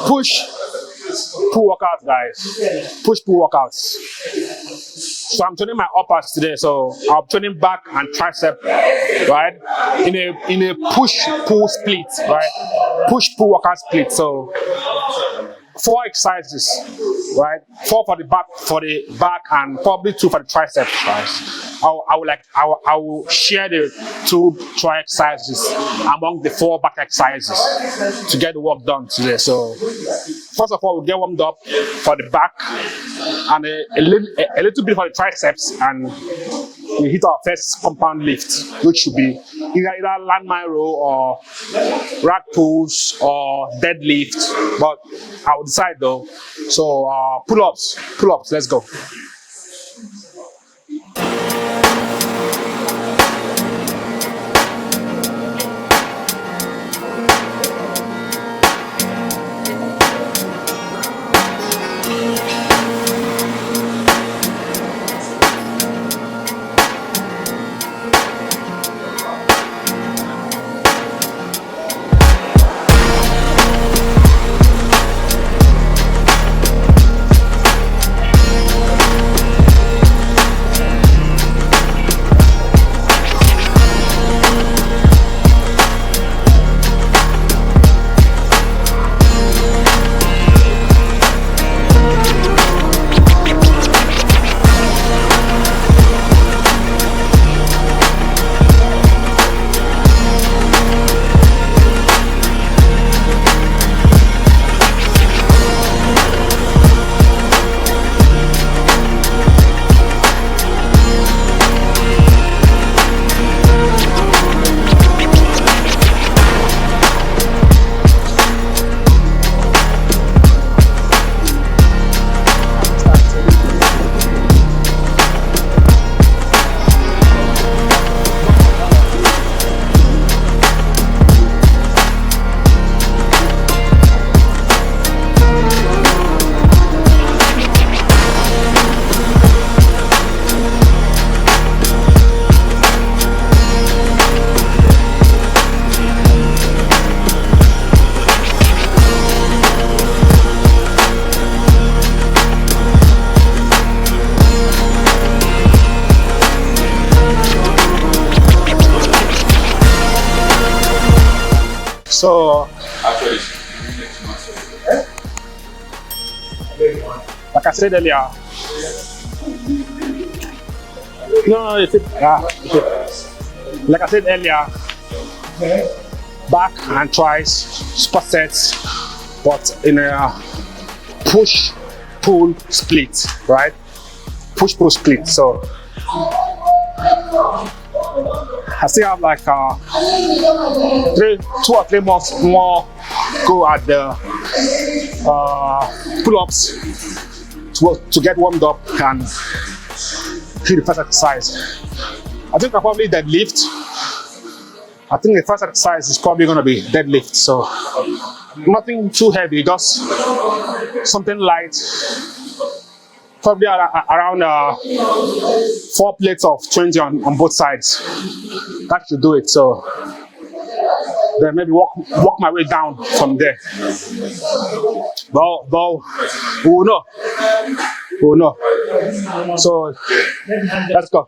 push pull workouts, guys. Push pull workouts. So I'm training my uppers today. So I'm training back and tricep, right? In a push pull split, right? Push pull workout split. So 4 exercises, right? 4 for the back and probably 2 for the triceps, guys. I will share the 2 tri exercises among the 4 back exercises to get the work done today. So first of all, we'll get warmed up for the back and a little bit for the triceps, and we hit our first compound lift, which should be either landmine row or rack pulls or deadlift, but I will decide though. So pull-ups, let's go. So, like I said earlier, like I said earlier, back and tries, supersets, but in a push pull split, right? Push pull split. So I still have like 2 or 3 months more go at the pull-ups to get warmed up and hit the first exercise. I think I'll probably deadlift. I think the first exercise is probably going to be deadlift. So nothing too heavy, just something light. Probably around 4 plates of 20 on both sides. That should do it. So then maybe walk my way down from there. But we will know. We will know. So let's go.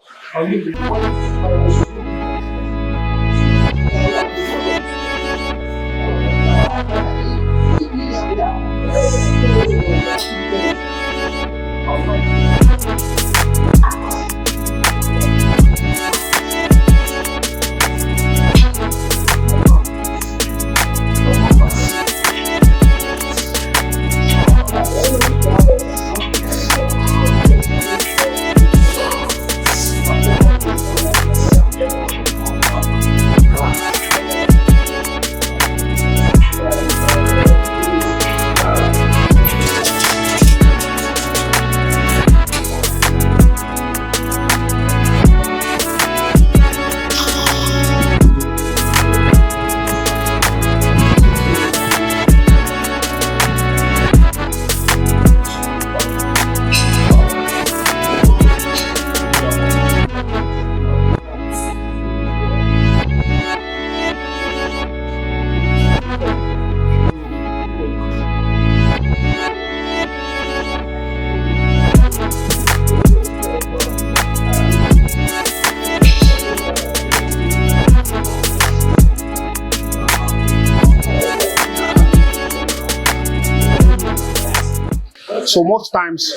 So most times,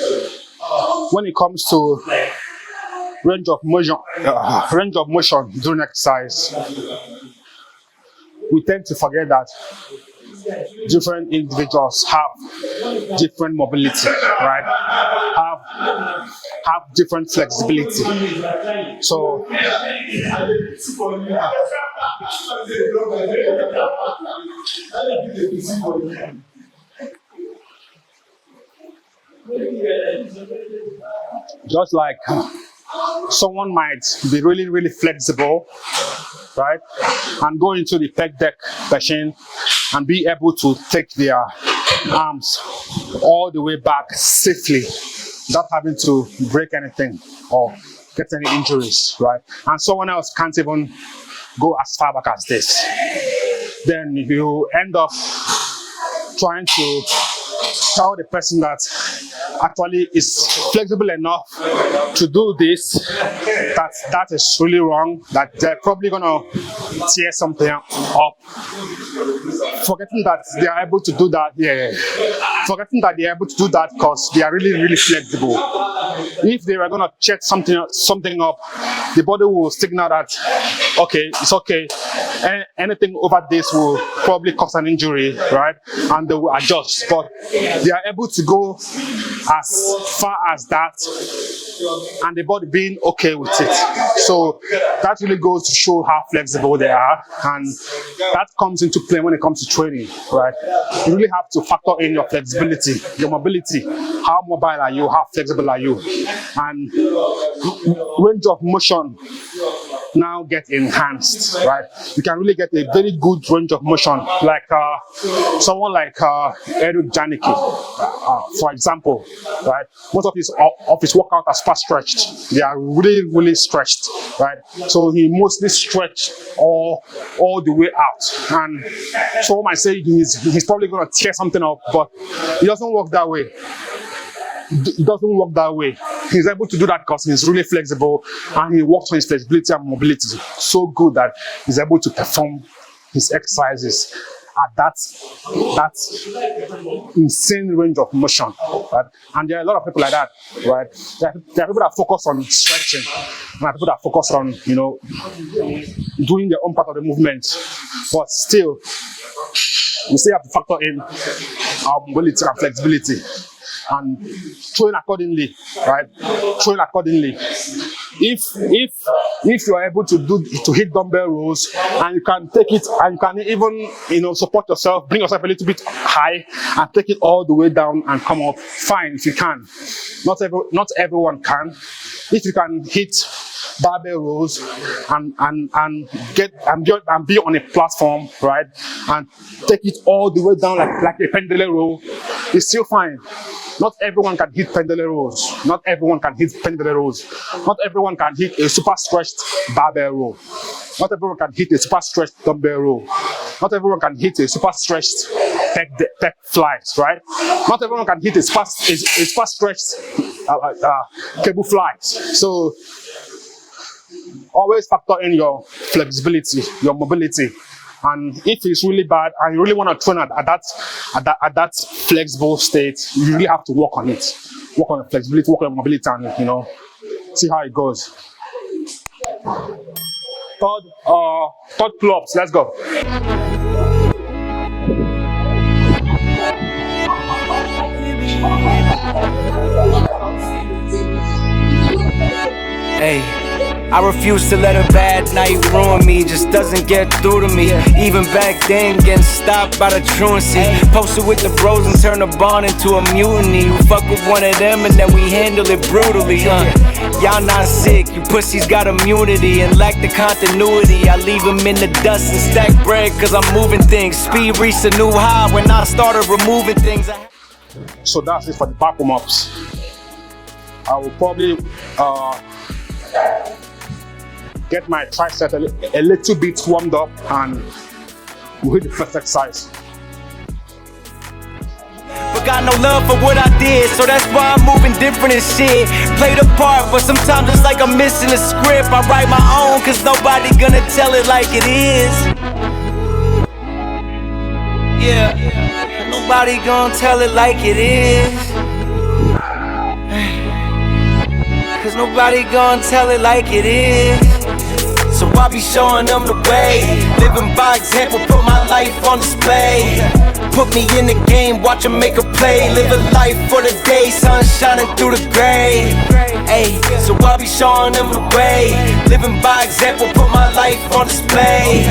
when it comes to range of motion during exercise, we tend to forget that different individuals have different mobility, right? Have different flexibility. So just like someone might be really, really flexible, right, and go into the pec deck machine and be able to take their arms all the way back safely without having to break anything or get any injuries, right? And someone else can't even go as far back as this. Then you end up trying to tell the person that actually is flexible enough to do this, that is really wrong, that they're probably gonna tear something up, forgetting that they are able to do that, forgetting that they are able to do that because they are really, really flexible. If they were gonna check something up, the body will signal that, okay, it's okay, anything over this will probably cause an injury, right? And they will adjust, but they are able to go as far as that and the body being okay with it. So that really goes to show how flexible they are, and that comes into play when it comes to training, right? You really have to factor in your flexibility, your mobility. How mobile are you? How flexible are you? And range of motion now get enhanced, right? You can really get a very good range of motion, like someone like Eric Janicki, for example, right? Most of his workout are fast stretched. They are really, really stretched, right? So he mostly stretched all the way out. And someone might say he's probably going to tear something up, but it doesn't work that way. It doesn't work that way. He's able to do that because he's really flexible and he works on his flexibility and mobility so good that he's able to perform his exercises at that insane range of motion, right? And there are a lot of people like that, right? There are people that focus on stretching, and there are people that focus on, doing their own part of the movement, but still, we still have to factor in our mobility and flexibility. And train accordingly, right? Train accordingly. If you are able to hit dumbbell rows and you can take it and you can even support yourself, bring yourself a little bit high and take it all the way down and come up, fine if you can. Not everyone can. If you can hit barbell rows and be on a platform, right, and take it all the way down like a pendulum row, it's still fine. Not everyone can hit pendulum rows. Not everyone can hit pendulum rows. Not everyone can hit a super stretched barbell row. Not everyone can hit a super stretched dumbbell row. Not everyone can hit a super stretched pec flies, right? Not everyone can hit a super stretched cable flies. So always factor in your flexibility, your mobility. And if it's really bad and you really want to train at that flexible state, you really have to work on it. Work on your flexibility, work on your mobility, and see how it goes. Third pull-ups, let's go. Hey, I refuse to let a bad night ruin me, just doesn't get through to me. Even back then, getting stopped by the truancy. Posted with the bros and turn the bond into a mutiny. We fuck with one of them and then we handle it brutally, Y'all not sick, you pussies got immunity and lack the continuity. I leave them in the dust and stack bread cause I'm moving things. Speed reached a new high when I started removing things. So that's it for the back warm-ups. I will probably get my tricep a little bit warmed up and we'll hit the first exercise. But got no love for what I did, so that's why I'm moving different and shit. Play the part, but sometimes it's like I'm missing a script. I write my own, cause nobody gonna tell it like it is. Yeah, nobody gonna tell it like it is. nobody gon' tell it like it is. So I be showing them the way, living by example, put my life on display. Put me in the game, watch them make a play. Live a life for the day, sun shining through the gray. Ay, so I be showing them the way, living by example, put my life on display.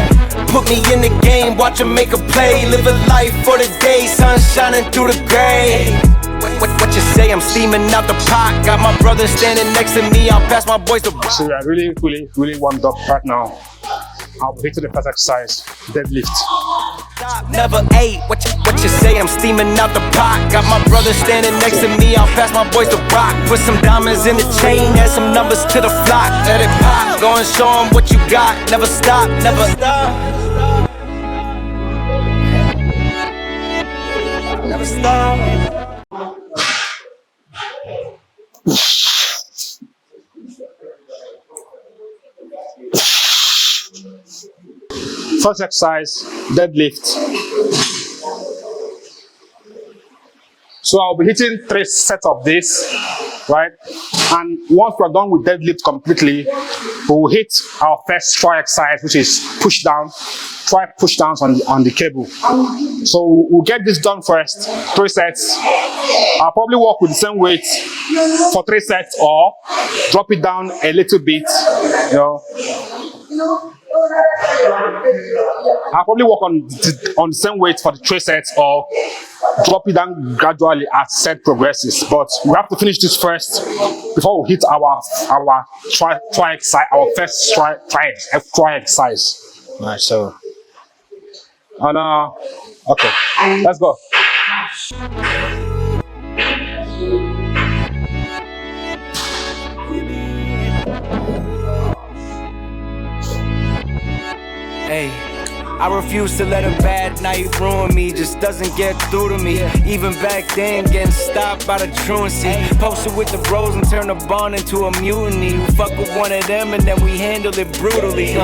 Put me in the game, watch them make a play. Live a life for the day, sun shining through the gray. What you say? I'm steaming out the pot. Got my brother standing next to me. I'll pass my boys to. So we are really warmed up right now. I'll be to the first exercise, deadlift. Never ate. What you say? I'm steaming out the pot. Got my brother standing next to me. I'll pass my boys to rock. Put some diamonds in the chain, add some numbers to the flock. Let it pop. Go and show them what you got. Never stop. Never stop. Never stop. First exercise, deadlift. So I'll be hitting 3 sets of this, right? And once we're done with deadlift completely, we'll hit our first try exercise, which is push down, try push downs on the cable. So we'll get this done first, 3 sets. I'll probably work with the same weight for 3 sets or drop it down a little bit, you know. I'll probably work on the same weight for the 3 sets or drop it down gradually as set progresses. But we have to finish this first before we hit our try exercise, our first try exercise. All right, so and okay, let's go. Hey, I refuse to let a bad night ruin me, just doesn't get through to me. Even back then, getting stopped by the truancy. Posted with the bros and turn the bond into a mutiny. We fuck with one of them and then we handle it brutally.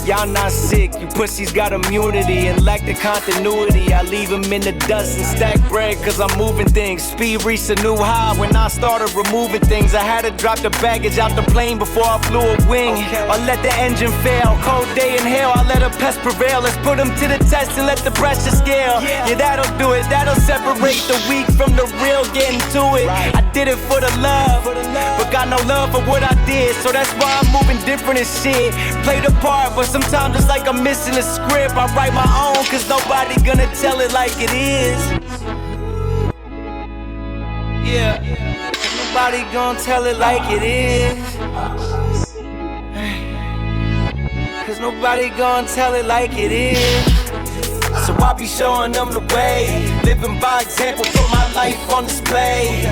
Y'all not sick, you pussies got immunity and lack the continuity. I leave them in the dust and stack bread cause I'm moving things. Speed reached a new high when I started removing things. I had to drop the baggage out the plane before I flew a wing. Or let the engine fail, cold day in hell, I let a pest prevail. Let's put them to the test and let the pressure scale. Yeah, that'll do it, that'll separate the weak from the real, getting to it. I did it for the love, but got no love for what I did. So that's why I'm moving different and shit. Play the part, but sometimes it's like I'm missing a script. I write my own, cause nobody gonna tell it like it is. Yeah, nobody gonna tell it like it is. Cause nobody gonna tell it like it is. So I be showing them the way, living by example, put my life on display.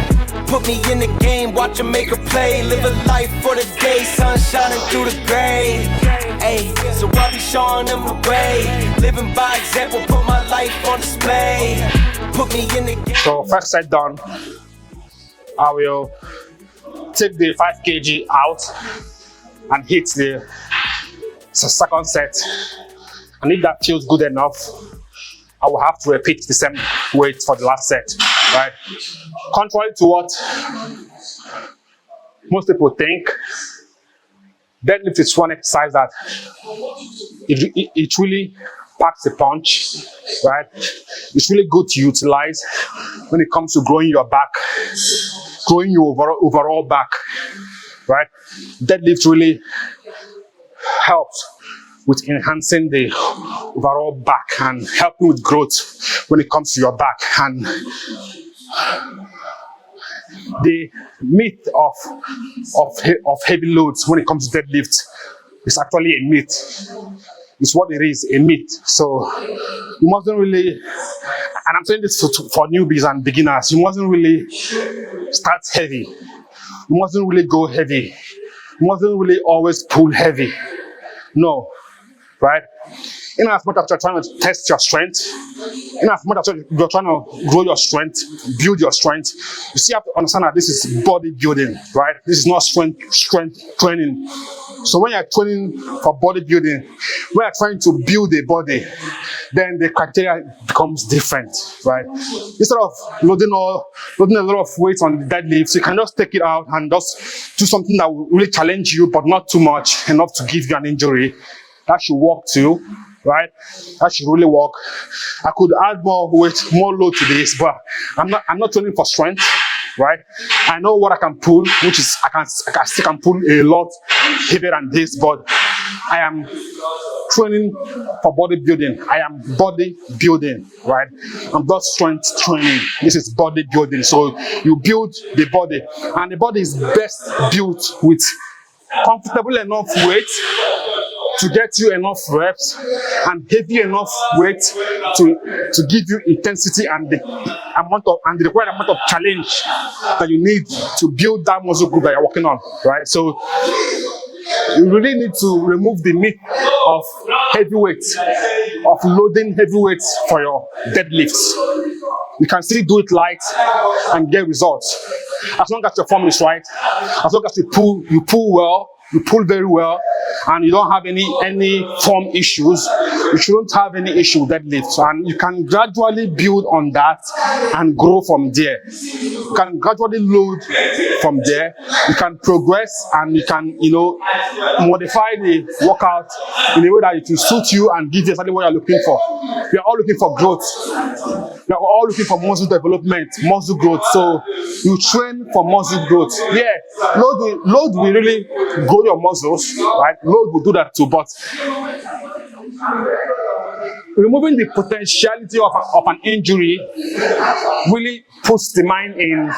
Put me in the game, watch them make a play. Live a life for the day, sun shining through the gray. Ay, so I be showing them the way, living by example, put my life on display. Put me in the game. So first set done, I will take the 5 kg out and hit the second set. And if that feels good enough, I will have to repeat the same weight for the last set, right? Contrary to what most people think, deadlift is one exercise that it really packs a punch, right? It's really good to utilize when it comes to growing your back, growing your overall back, right? Deadlift really helps with enhancing the overall back and helping with growth when it comes to your back. And the myth of heavy loads when it comes to deadlift is actually a myth. It's what it is, a myth. So you mustn't really, and I'm saying this for newbies and beginners, you mustn't really start heavy. You mustn't really go heavy. You mustn't really always pull heavy. No, right? In as much as you're trying to test your strength, in as much as you're trying to grow your strength, build your strength, you still have to understand that this is bodybuilding, right? This is not strength training. So when you're training for bodybuilding, when you're trying to build a body, then the criteria becomes different, right? Instead of loading a lot of weight on the deadlifts, you can just take it out and just do something that will really challenge you, but not too much, enough to give you an injury. That should work too, right? That should really work. I could add more weight, more load to this, but I'm not training for strength, right? I know what I can pull, which is I still can pull a lot heavier than this, but I am training for bodybuilding. I am bodybuilding, right? I'm not strength training. This is bodybuilding. So you build the body, and the body is best built with comfortable enough weight to get you enough reps and heavy enough weight to give you intensity and the required amount of challenge that you need to build that muscle group that you're working on, right? So you really need to remove the myth of heavyweights, of loading heavyweights for your deadlifts. You can still do it light and get results. As long as your form is right, as long as you pull well, you pull very well, and you don't have any form issues, you shouldn't have any issue with deadlifts. And you can gradually build on that and grow from there. You can gradually load from there. You can progress, and you can, modify the workout in a way that it will suit you and give you exactly what you're looking for. We are all looking for growth. We are all looking for muscle development, muscle growth. So you train for muscle growth. Yeah, load will really grow your muscles, right? Load will do that too, but removing the potentiality of an injury really puts the mind in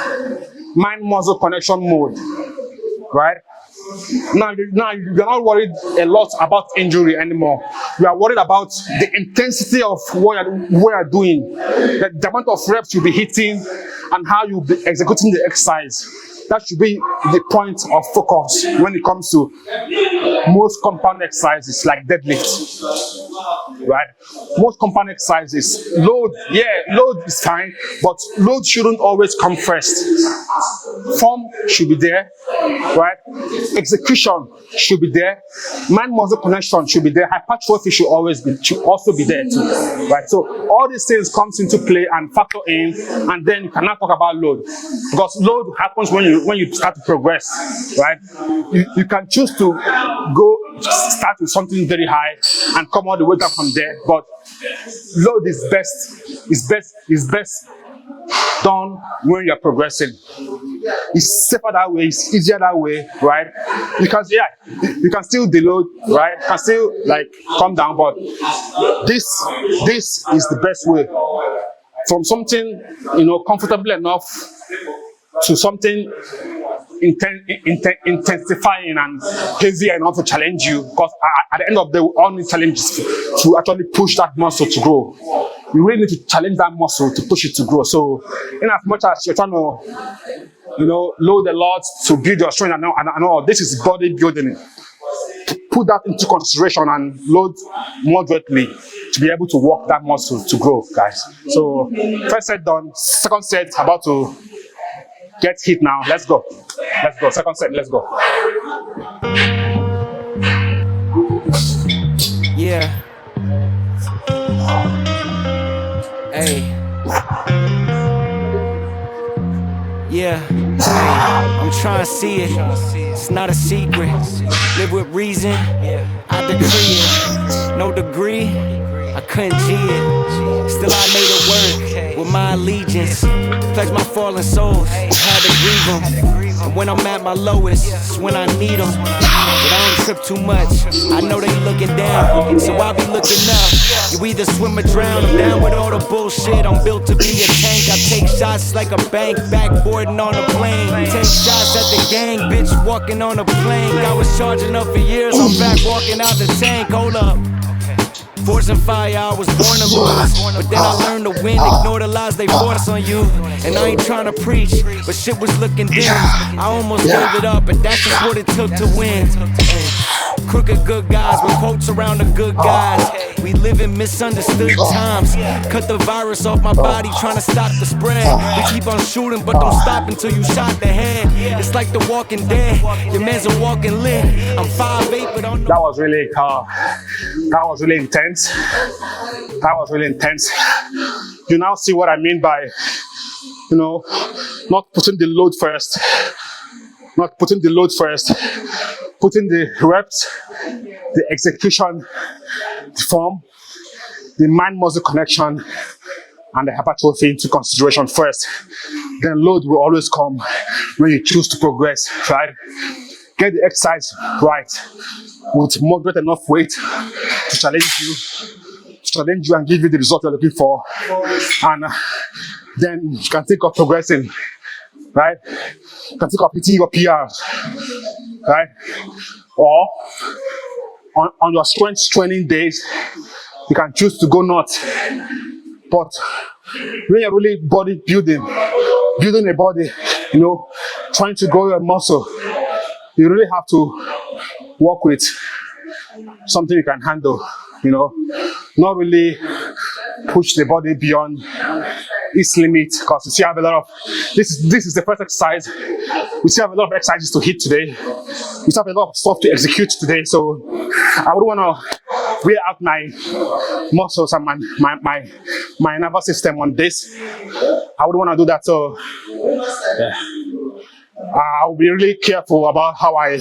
mind-muscle connection mode, right? Now you're not worried a lot about injury anymore. You are worried about the intensity of what you're doing, the amount of reps you'll be hitting, and how you'll be executing the exercise. That should be the point of focus when it comes to most compound exercises like deadlift, right? Most compound exercises, load is fine, but load shouldn't always come first. Form should be there, right? Execution should be there. Mind-muscle connection should be there. Hypertrophy should also be there too, right? So all these things comes into play and factor in, and then you cannot talk about load, because load happens when you start to progress, right? You can choose to start with something very high and come all the way down from there, but load is best done when you're progressing. It's safer that way, it's easier that way, right? Because you can still deload, right? You can still come down, but this is the best way. From something comfortable enough to something intensifying and heavy enough to challenge you, because at the end of the day, we all need challenges to actually push that muscle to grow. You really need to challenge that muscle to push it to grow. So in as much as you're trying to load a lot to build your strength and all, this is bodybuilding. Put that into consideration and load moderately to be able to work that muscle to grow, guys. So first set done, second set about to get hit now. Let's go. Second set, let's go. Yeah. Hey. Yeah. Hey. I'm trying to see it. It's not a secret. Live with reason. I decree it. No degree. I couldn't G it. Still I made it work with my allegiance. Pledge my fallen souls. Had to grieve them. And when I'm at my lowest, it's when I need them. But I don't trip too much. I know they looking down, so I'll be looking up. You either swim or drown. I'm down with all the bullshit. I'm built to be a tank. I take shots like a bank, backboarding on a plane. 10 shots at the gang, bitch walking on a plane. I was charging up for years. I'm back walking out the tank. Hold up. Force and fire, I was born to lose. But then I learned to win, ignore the lies they force on you. And I ain't trying to preach, but shit was looking dim. I almost gave it up, but that's just what it took to win. crooked good guys with quotes around the good guys. We live in misunderstood times. Cut the virus off my body, trying to stop the spread. We keep on shooting, but don't stop until you shot the head. It's like The Walking Dead. Your man's a walking lit. I'm 5'8", but on that was really intense. That was really intense. You now see what I mean by, you know, not putting the load first. Not putting the load first. Putting the reps, the execution, the form, the mind-muscle connection, and the hypertrophy into consideration first. Then load will always come when you choose to progress, right? Get the exercise right with moderate enough weight to challenge you and give you the result you're looking for. And then you can think of progressing, right? You can think of hitting your PR, right? Or on your strength training days, you can choose to go nuts. But when you're really building a body, you know, trying to grow your muscle, you really have to work with something you can handle, you know, not really push the body beyond its limit, because we still have a lot of, this is the first exercise, we still have a lot of exercises to hit today, we still have a lot of stuff to execute today, so I would want to wear out my muscles and my nervous system on this. I would want to do that, so yeah. I'll be really careful about how I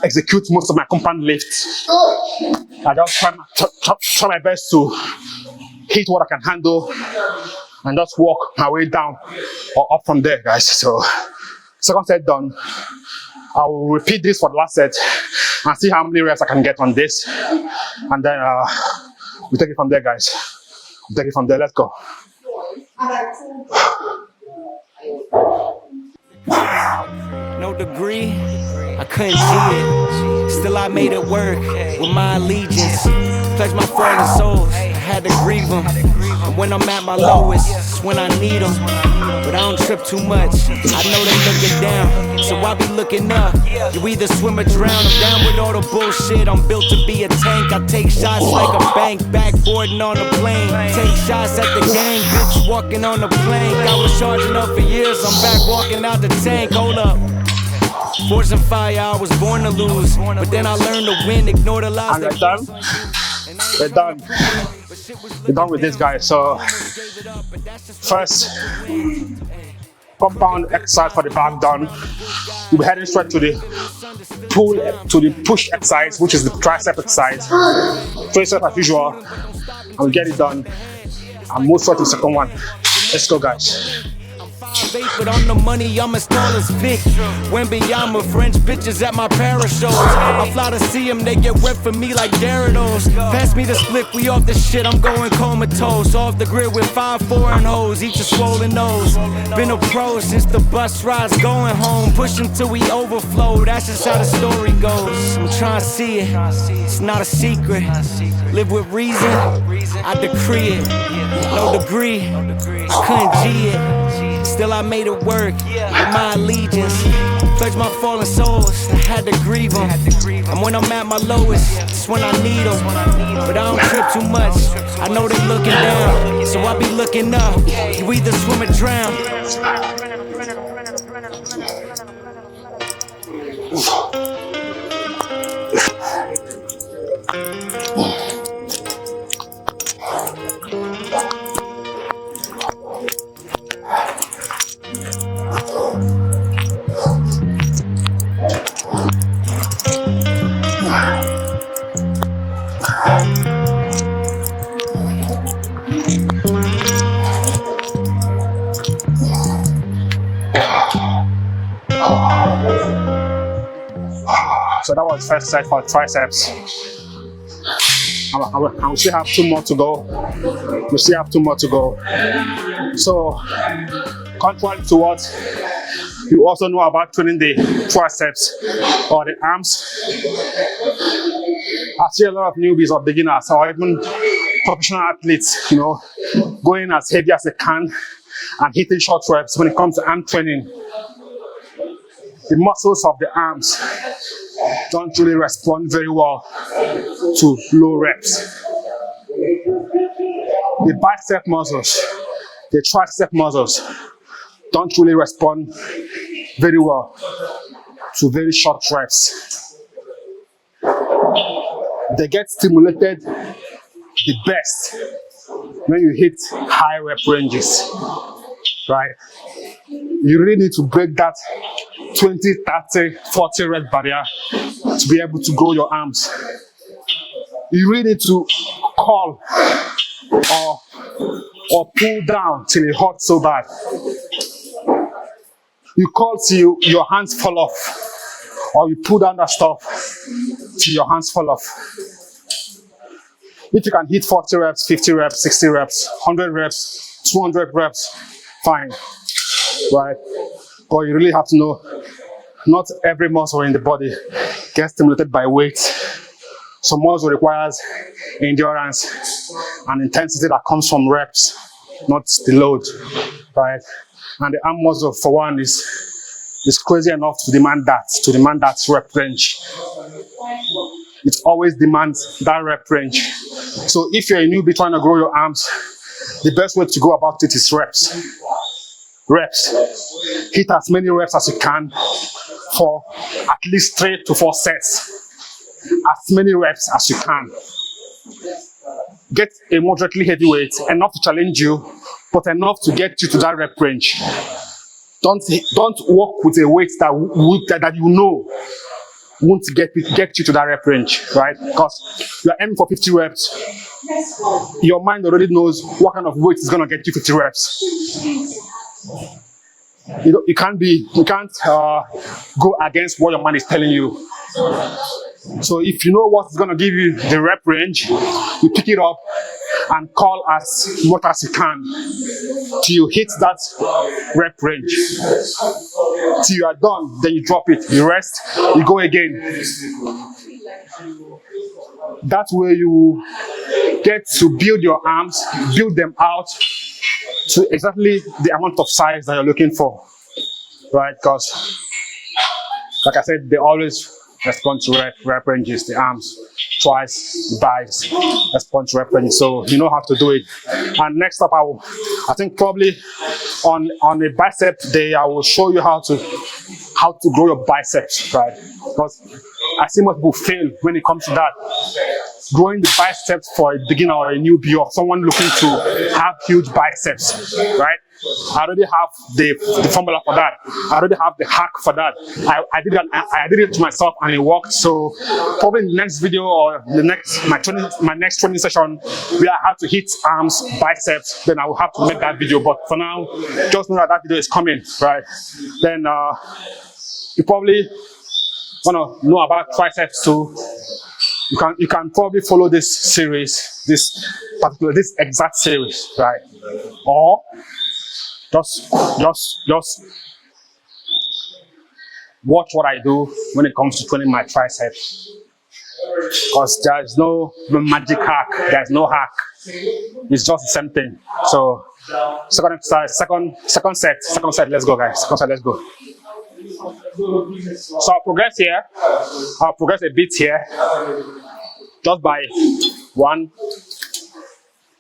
execute most of my compound lifts. I just try my best to hit what I can handle and just walk my way down or up from there, guys. So, second set done. I will repeat this for the last set and see how many reps I can get on this. And then we'll take it from there, guys. We'll take it from there. Let's go. No degree, I couldn't see it. Still I made it work with my allegiance. Pledge my fallen souls, I had to grieve them. And when I'm at my lowest, it's when I need them. But I don't trip too much, I know they looking down, so I be looking up. You either swim or drown, I'm down with all the bullshit. I'm built to be a tank, I take shots like a bank. Backboarding on the plane, take shots at the gang. Bitch walking on the plank, I was charging up for years, I'm back walking out the tank. Hold up. Force and fire, I was born to lose, but then I learned to win, ignore the lies. And we're done. We're done. We're done with this, guy. So first compound exercise for the back done. We'll be heading straight to the push exercise, which is the tricep exercise. Tricep as usual, and we'll get it done. And move straight to the second one. Let's go, guys. But on the money, I'm as tall as Vic. When beyond my French bitches at my parashows, I fly to see them, they get wet for me like Gyarados. Pass me the split, we off the shit, I'm going comatose. Off the grid with 5 foreign hoes, each a swollen nose. Been a pro since the bus rides going home. Pushing till we overflow, that's just how the story goes. I'm trying to see it, it's not a secret. Live with reason, I decree it. No degree, I couldn't G it. Still I made it work with my allegiance. Pledge my fallen souls, I had to grieve them. And when I'm at my lowest, it's when I need them. But I don't trip too much, I know they looking down, so I be looking up. You either swim or drown. So that was first set for triceps. And we still have 2 more to go. We still have 2 more to go. So, contrary to what you also know about training the triceps or the arms, I see a lot of newbies or beginners or even professional athletes, you know, going as heavy as they can and hitting short reps when it comes to arm training. The muscles of the arms don't really respond very well to low reps. The bicep muscles, the tricep muscles don't really respond very well to very short reps. They get stimulated the best when you hit high rep ranges, right? You really need to break that 20, 30, 40 rep barrier to be able to grow your arms. You really need to call or pull down till it hurts so bad. You call till your hands fall off, or you pull down that stuff till your hands fall off. If you can hit 40 reps, 50 reps, 60 reps, 100 reps, 200 reps, fine, right? But you really have to know, not every muscle in the body gets stimulated by weight. Some muscle requires endurance and intensity that comes from reps, not the load, right? And the arm muscle, for one, is crazy enough to demand that rep range. It always demands that rep range. So if you're a newbie trying to grow your arms, the best way to go about it is reps. Hit as many reps as you can for at least 3 to 4 sets. As many reps as you can. Get a moderately heavy weight, enough to challenge you, but enough to get you to that rep range. Don't work with a weight that you know won't get you to that rep range, right? Because you're aiming for 50 reps. Your mind already knows what kind of weight is going to get you 50 reps. You can't go against what your mind is telling you. So if you know what's going to give you the rep range, you pick it up and call as much as you can till you hit that rep range. Till you are done, then you drop it, you rest, you go again. That way you get to build your arms, build them out to exactly the amount of size that you're looking for, right? Because, like I said, they always respond to rep ranges, the arms, twice, biceps, respond to rep ranges. So you know how to do it. And next up, I think probably on a bicep day, I will show you how to grow your biceps, right? Because I see most people fail when it comes to that. Growing the biceps for a beginner or a newbie or someone looking to have huge biceps, right? I already have the formula for that. I already have the hack for that. I did it to myself and it worked. So probably in the next video or my next training session where I have to hit arms, biceps, then I will have to make that video. But for now, just know that video is coming, right? Then you probably want to know about triceps too. You can probably follow this series, this exact series, right? Or just watch what I do when it comes to training my triceps. Because there's no magic hack, there's no hack. It's just the same thing. So second exercise, second set, let's go guys. Second set, let's go. So I'll progress here. I'll progress a bit here. Just by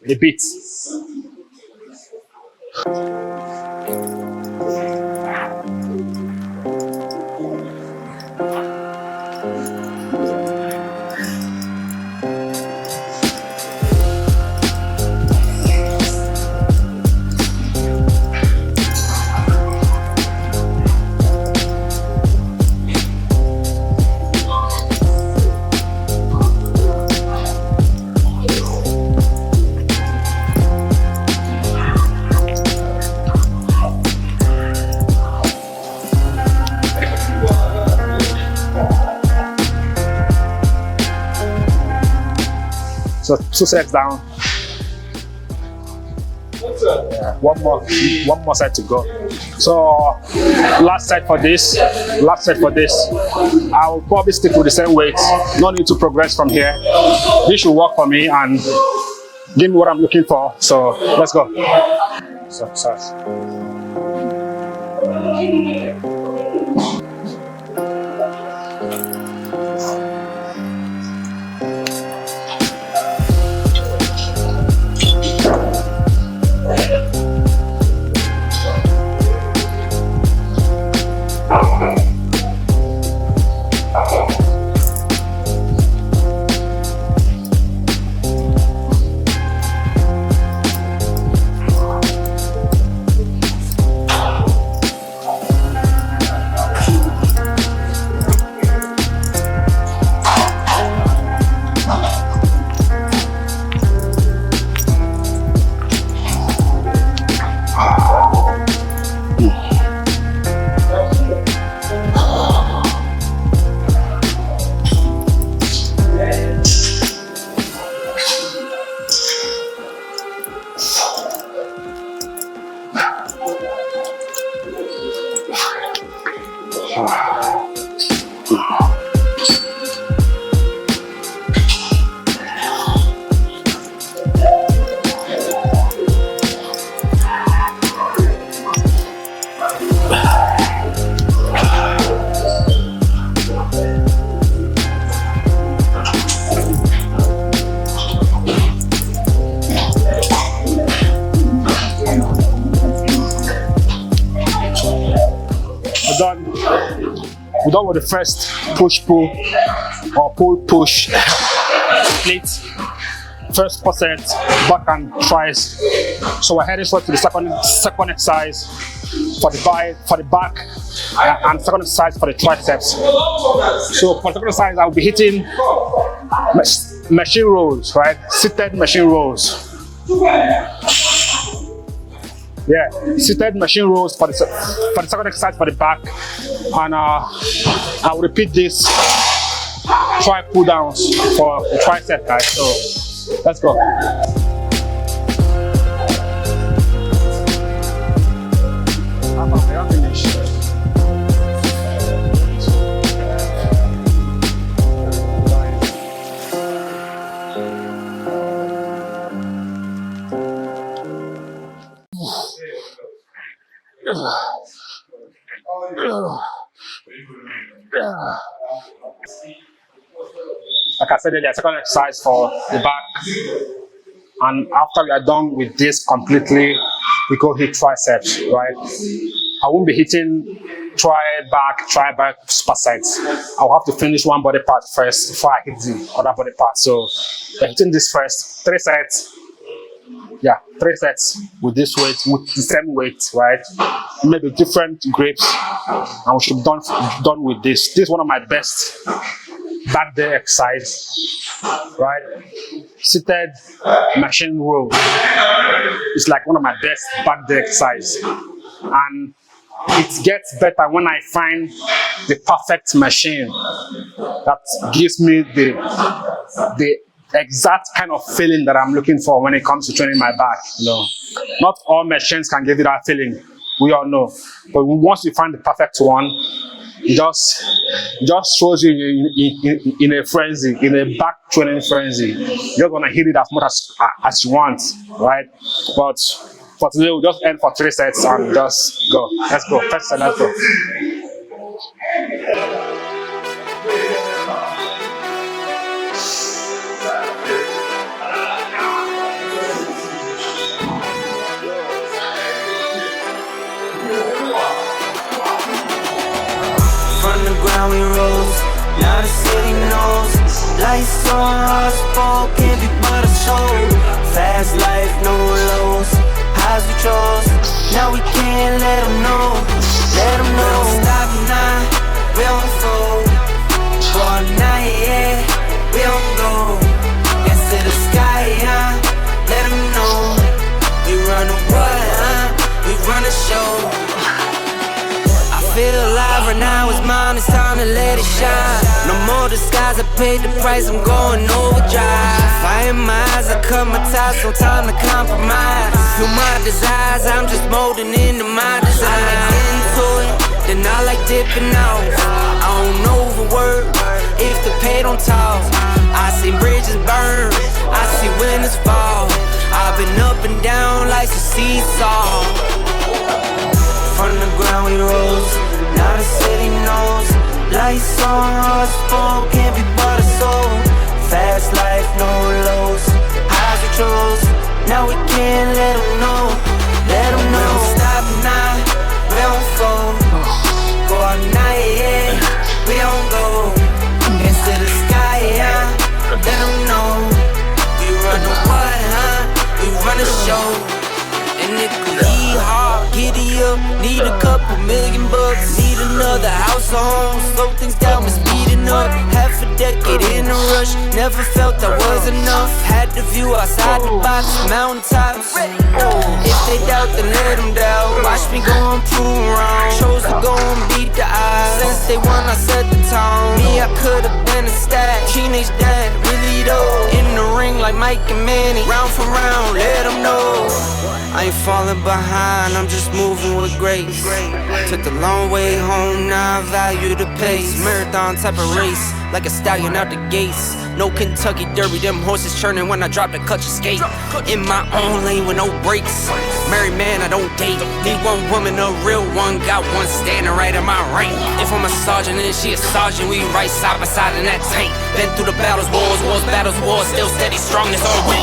a bit. So 2 sets down. Yeah, one more set to go. So last set for this. I'll probably stick with the same weight. No need to progress from here. This should work for me and give me what I'm looking for. So let's go. Success. done with the first push-pull or pull-push split. First superset, back and tries. So we're heading straight to the second exercise for the back, and second exercise for the triceps. So for the second exercise, I'll be hitting machine rolls, right? Seated machine rolls. Yeah, seated machine rolls for the second exercise for the back, and I'll repeat this try pull downs for the tricep, guys. So let's go. Like I said earlier, second exercise for the back, and after we are done with this completely, we go hit triceps, right? I won't be hitting try back supersets. I'll have to finish one body part first before I hit the other body part. So we're hitting this first, 3 sets. Yeah, 3 sets with this weight, with the same weight, right? Maybe different grips, and we should be done with this. This is one of my best back day exercise, right? Seated machine row. It's like one of my best back day exercise, and it gets better when I find the perfect machine that gives me the exact kind of feeling that I'm looking for when it comes to training my back. You know, not all machines can give you that feeling. We all know, but once you find the perfect one, it just throws you in a frenzy, in a back training frenzy. You just want to hit it as much as you want, right? But for today, we'll just end for 3 sets and just go. Let's go. First set, let's go. We rose, now the city knows. Lights on, hearts fall, can't be but a show. Fast life, no lows, highs we chose. Now we can't let them know, let them know. We don't stop now, we don't fold. For a night, yeah, we don't go. Into the sky, let them know. We run the world, we run the show. Feel alive right now, it's mine, it's time to let it shine. No more disguise, I paid the price, I'm going overdrive. Fire in my eyes, I cut my ties, no time to compromise. Feel my desires, I'm just molding into my design. I like into it, then I like dipping out. I don't overwork, if the pay don't talk. I see bridges burn, I see winners fall. I've been up and down like a seesaw. From the ground we rose, now the city knows. Lights on, hearts fall, can't be but a soul. Fast life, no lows, highs we chose. Now we can't let them know, let them know. We don't stop now, we don't fold. Go all night, yeah, we don't go. Into the sky, let them know. We run the world, we run the show. And it could be hard, giddy up, need a couple $1,000,000 bucks. Need another house or home, slow things down, we're speeding up. Half a decade in a rush, never felt that was enough. Had the view outside the box, mountaintops. If they doubt, then let them doubt. Watch me go and prove wrong. Chose to go and beat the odds. Since day one, I set the tone. Me, I could've been a stat, teenage dad, really though. In the ring like Mike and Manny, round for round, let them know. I ain't falling behind, I'm just moving with grace. Took the long way home, now I value the pace. Marathon type of race, like a stallion out the gates. No Kentucky Derby, them horses churning when I drop the clutch escape. In my own lane with no brakes. Married man, I don't date. Need one woman, a real one. Got one standing right in my right. If I'm a sergeant and she a sergeant, we right side by side in that tank. Been through the battles, battles, wars. Still steady, strongest on me.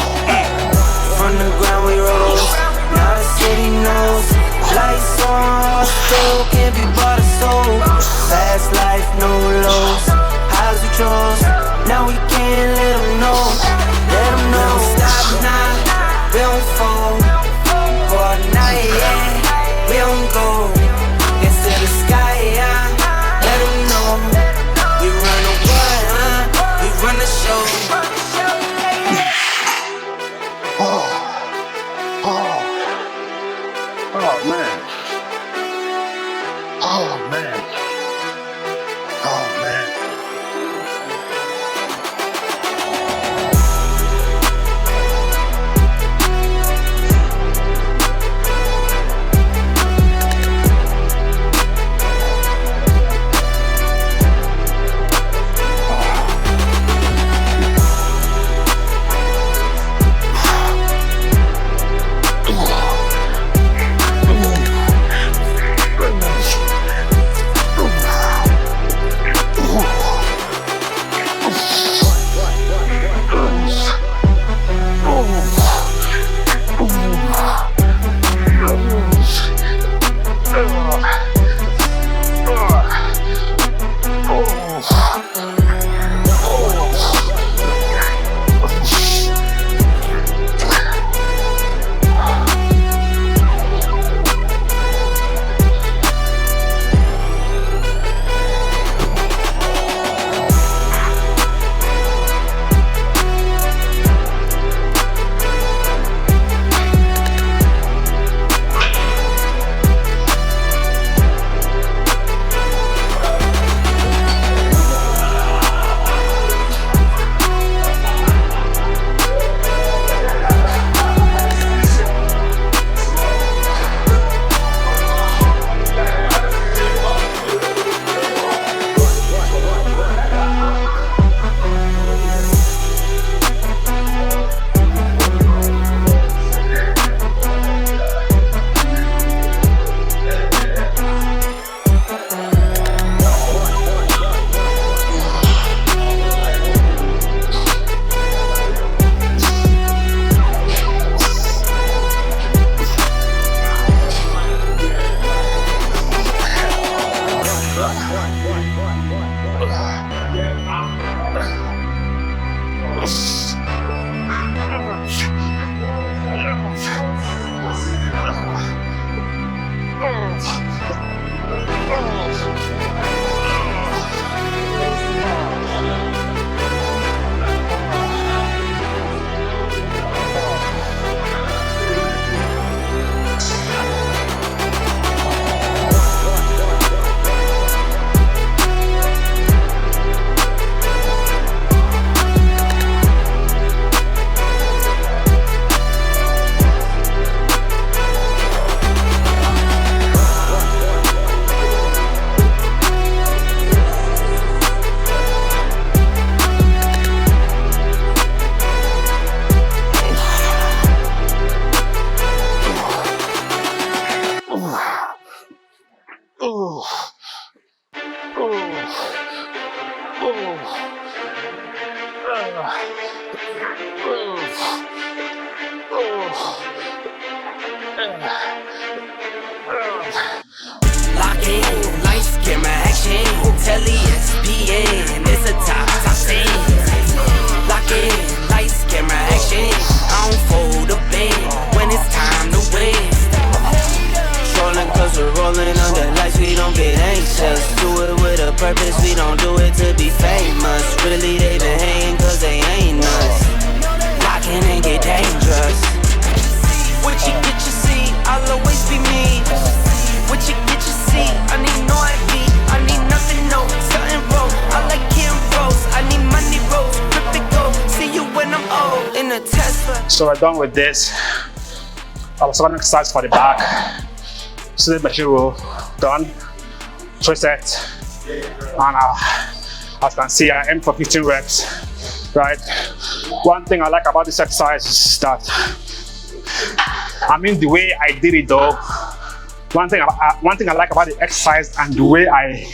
From the ground we rose, now the city knows. Lights on, hearts still can't be but a soul. Fast life, no purpose, we don't do it to be famous. Really, they been hating cause they ain't us. Locking and get dangerous. What you get, you see, I'll always be me. What you get, you see, I need no IV, I need nothing, no, something roll. I like Kim Rose, I need money rolls, rip it go, see you when I'm old, in a Tesla. So we're done with this. I was going to exercise for the back. So the machine roll, done. Tricep, and as you can see, I aim for 15 reps, right? One thing I like about this exercise is that, I mean, the way I did it though, one thing I like about the exercise and the way I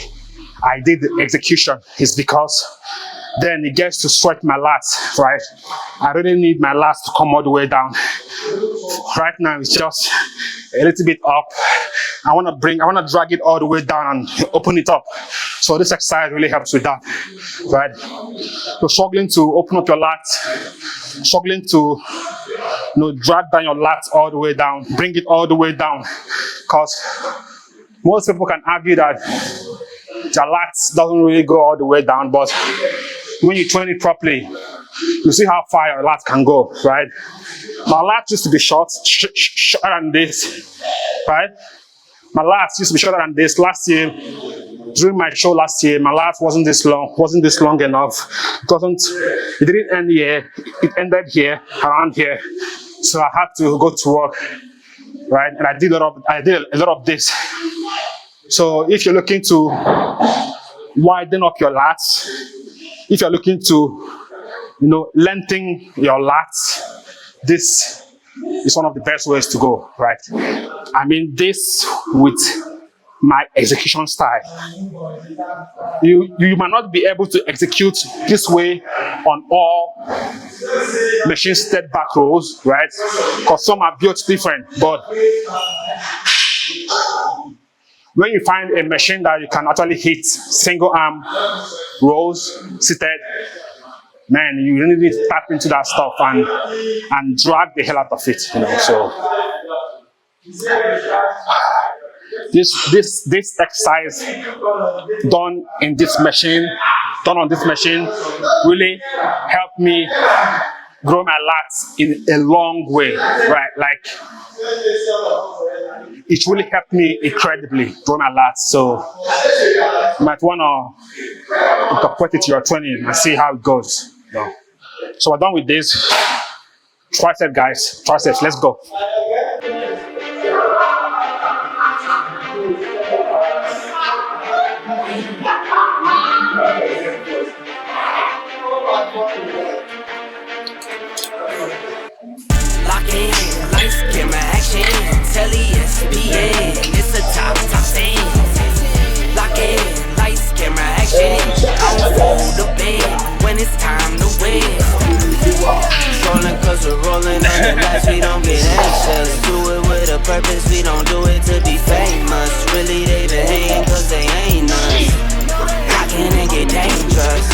did the execution is because then it gets to stretch my lats, right? I really need my lats to come all the way down. Right now it's just a little bit up. I want to drag it all the way down and open it up. So this exercise really helps with that, right? You're struggling to open up your lats, struggling to drag down your lats all the way down, bring it all the way down, because most people can argue that their lats doesn't really go all the way down, but when you train it properly, you see how far your lats can go, right? My lats used to be shorter than this, right? My lats used to be shorter than this. Last year, during my show last year, my lats wasn't this long enough. It didn't end here, it ended here, around here. So I had to go to work, right? And I did a lot of this. So if you're looking to widen up your lats, if you're looking to, lengthen your lats, this is one of the best ways to go, right? I mean, this with my execution style. You might not be able to execute this way on all machine step back rows, right? Because some are built different, but when you find a machine that you can actually hit single arm rows seated, man, you really need to tap into that stuff and drag the hell out of it, So this exercise done on this machine really helped me grow my lats in a long way, right? Like, it really helped me incredibly grow my lats. So you might want to incorporate it to your training and see how it goes. So we're done with this. Tricep, guys. Triceps, let's go. Lock in, lights, camera, action. Telly, ESPN, it's a top thing. Lock in, lights, camera, action. I'll fold the bed when it's time to win. Rolling cause we're rolling on the lights, we don't get anxious. Do it with a purpose, we don't do it to be famous. Really, they been hating cause they ain't us. Locking and get dangerous.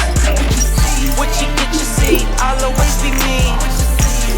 What you get, you see, I'll always be me.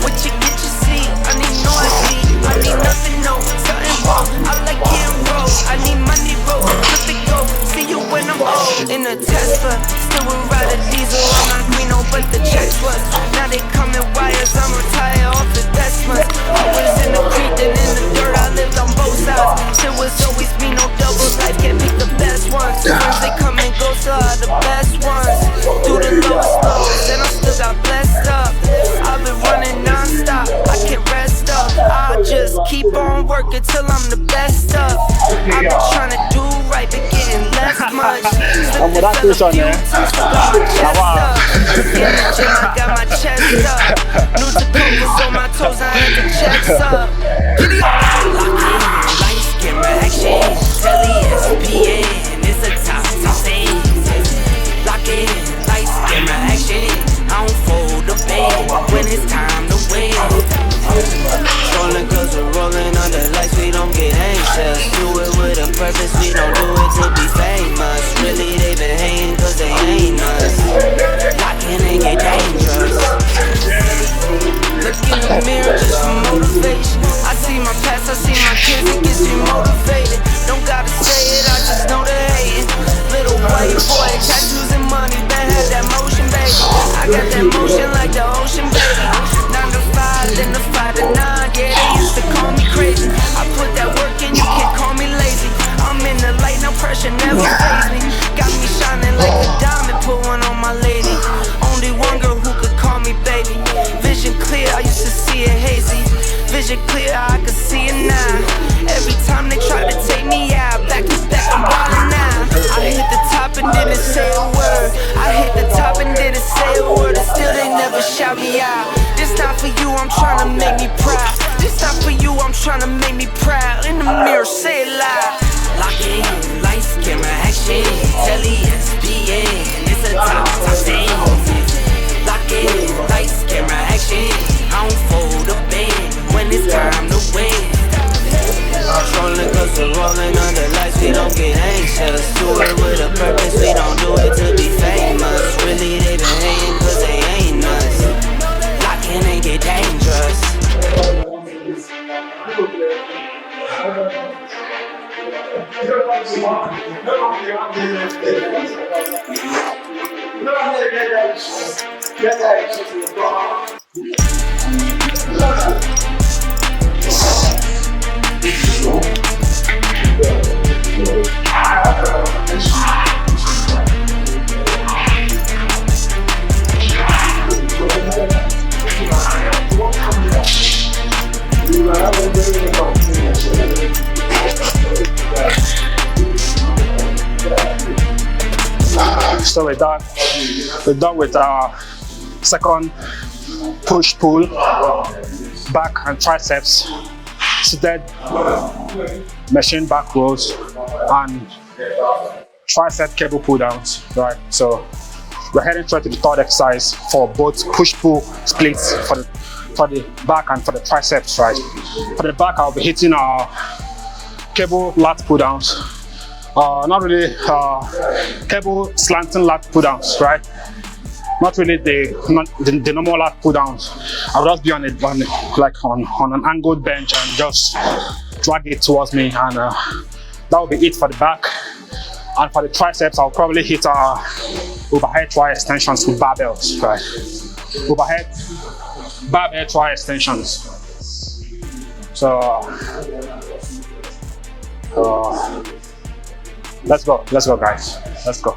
What you get, you see, I need no IV, I need nothing, no, something wrong. I like Kim Rose, I need money rolls, flip it go, see you when I'm old. In a Tesla, still would ride a diesel, I'm not Greeno, but the checks was. Now they coming wires, I'm retired off the Teslas. I was in the creek and in the dirt, I lived on both sides. There was always be no doubles, life can't pick the best ones. Sometimes they come and go, so are the best ones. Do the lowest lows, and I still got blessed up. I've been running non-stop, I can't rest up. I'll just keep on working till I'm the best up. I've been trying to do right, but getting less much. I'm with that fish on there. In the gym, I got my chest up. New Dakotas on my toes, I had the chest up. Lock in, lights, camera, action. Telly, ESPN, it's a top thing. Lock in, lights, camera, action. I don't fold the bed when it's time to win. Rolling cause we're rolling under lights, we don't get anxious. Do it with a purpose, we don't do it to be famous. Really, they been hating cause they ain't us. Locking and get dangerous. Look in the mirror just for motivation. I see my past, I see my kids, it gets me motivated. Don't gotta say it, I just know they hating. Little white boy I got that motion like the ocean, baby. 9 to 5, then the 5 to 9. Yeah, they used to call me crazy. I put that work in, you can't call me lazy. I'm in the light, no pressure, never faze me. Got me shining like a diamond, put one on my lady. Only one girl who could call me baby. Vision clear, I used to see it hazy. Vision clear, I can see it now. Every time they try to take me out, back to back, I'm ballin' now. I hit the top and didn't say a word. I hit the top and didn't say a word, and still they never shout me out. This not for you, I'm tryna make me proud. This not for you, I'm tryna make me proud. In the mirror, say it loud. Lock in, lights, camera, action. Telly, SBN, it's a top 10. Lock in, lights, camera, action. I don't fold a band when it's time to win. Trolling cause we're rolling under lights, we don't get anxious. Do it with a purpose, we don't do it to be famous. Really they been hating cause they ain't us. Lock in and get dangerous. So we're done with our second push-pull, back and triceps, seated machine back rows, and tricep cable pull downs, right? So we're heading straight to the third exercise for both push-pull splits for the back and for the triceps, right? For the back, I'll be hitting our cable lat pull downs. Not really cable slanting lat pull downs, right? Not really the normal lat pull downs. I'll just be on an angled bench and just drag it towards me, and that will be it for the back. And for the triceps, I'll probably hit our overhead tri extensions with barbells, right? Overhead barbell tri extensions. So let's go guys, let's go.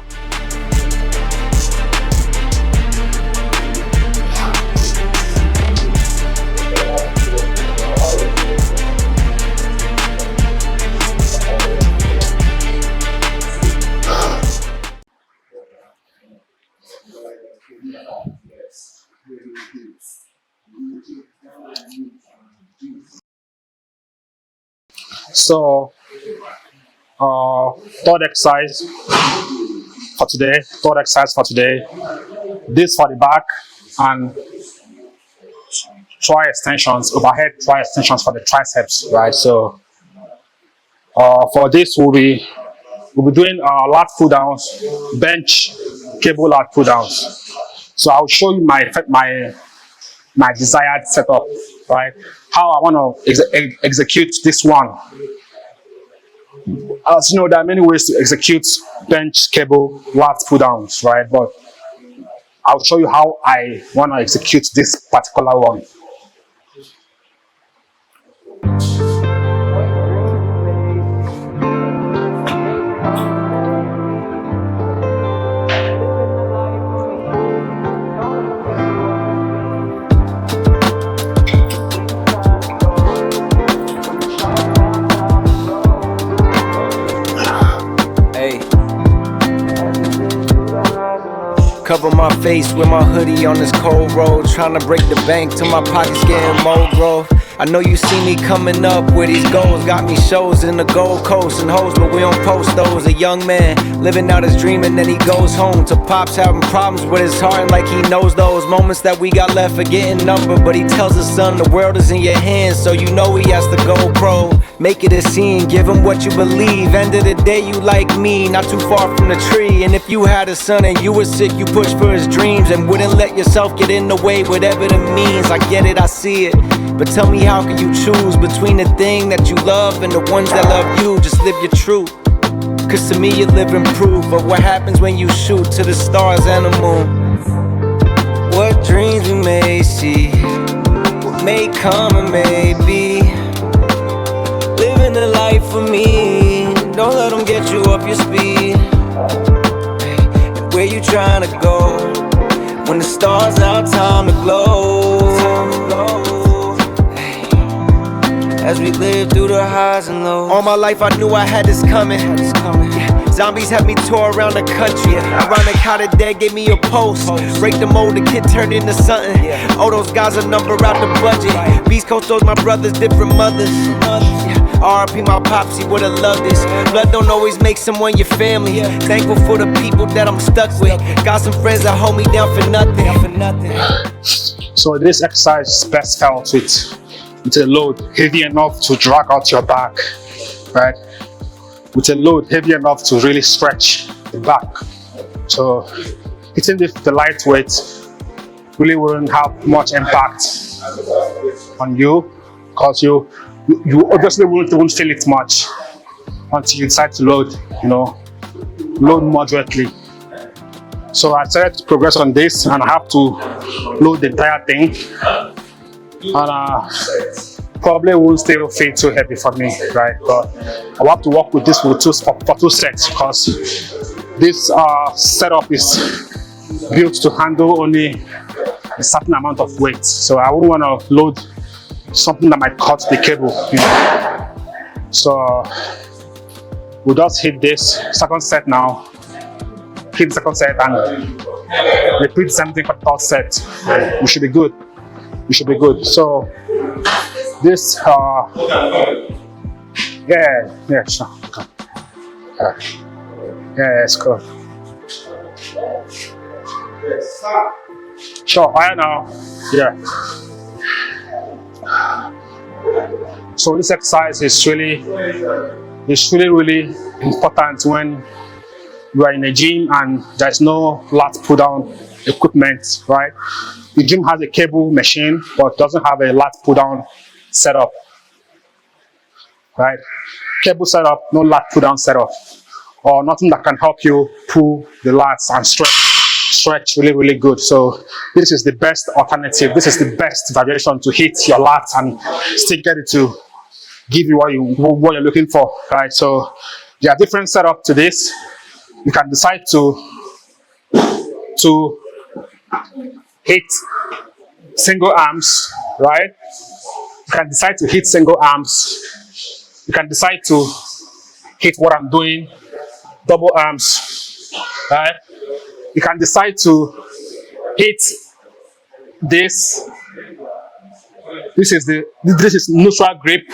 So third exercise for today. This for the back, and tri extensions, overhead tri extensions for the triceps, right? So for this we'll be doing lat pull downs, bench cable lat pull downs. So I'll show you my desired setup, right? How I want to execute this one. As you know, there are many ways to execute bench cable lat pull downs, right? But I'll show you how I want to execute this particular one. Cover my face with my hoodie on this cold road, trying to break the bank till my pockets getting more growth. I know you see me coming up with these goals, got me shows in the Gold Coast and hoes, but we don't post those. A young man living out his dream and then he goes home to pops having problems with his heart, and like he knows those moments that we got left are getting numbered. But he tells his son the world is in your hands, so you know he has to go pro. Make it a scene, give him what you believe. End of the day, you like me, not too far from the tree. And if you had a son and you were sick, you push for his dreams and wouldn't let yourself get in the way, whatever it means. I get it, I see it, but tell me, how can you choose between the thing that you love and the ones that love you? Just live your truth, cause to me you're living proof of what happens when you shoot to the stars and the moon. dreams we may see, what may come and may be. Living the life for me, don't let them get you off your speed. And where you trying to go, when the stars out, time to glow. As we live through the highs and lows. All my life I knew I had this coming. Yeah. Zombies had me tour around the country. Ironic how the dead gave me a post. Break the mold, the kid turned into something. All those guys a number out the budget. Beast Coast, those my brothers, different mothers. RIP my pops, he would've loved this. Blood don't always make someone your family. Thankful for the people that I'm stuck with. Got some friends that hold me down for nothing. So this exercise is best felt with a load heavy enough to drag out your back, right? With a load heavy enough to really stretch the back. So hitting the lightweight really wouldn't have much impact on you, because you obviously won't feel it much until you decide to load, load moderately. So I started to progress on this, and I have to load the entire thing, and probably won't still feel too heavy for me, right? But I have to work with this for 2 sets, because this setup is built to handle only a certain amount of weight. So I wouldn't want to load something that might cut the cable, So we'll just hit this second set now. Hit the second set and repeat something for the third set. We should be good. So this, yeah, sure. Yeah, it's cool. Sure, I know. Yeah. So this exercise is really important when you are in a gym and there's no lat pull down equipment, right? The gym has a cable machine but doesn't have a lat pull down setup, right? Cable setup, no lat pull down setup, or nothing that can help you pull the lats and stretch really good. So this is the best alternative. This is the best variation to hit your lats and still get it to give you what you're looking for, right? So there are different setups to this. You can decide to hit single arms, right? You can decide to hit single arms. You can decide to hit what I'm doing, double arms, right? You can decide to hit this. This is neutral grip.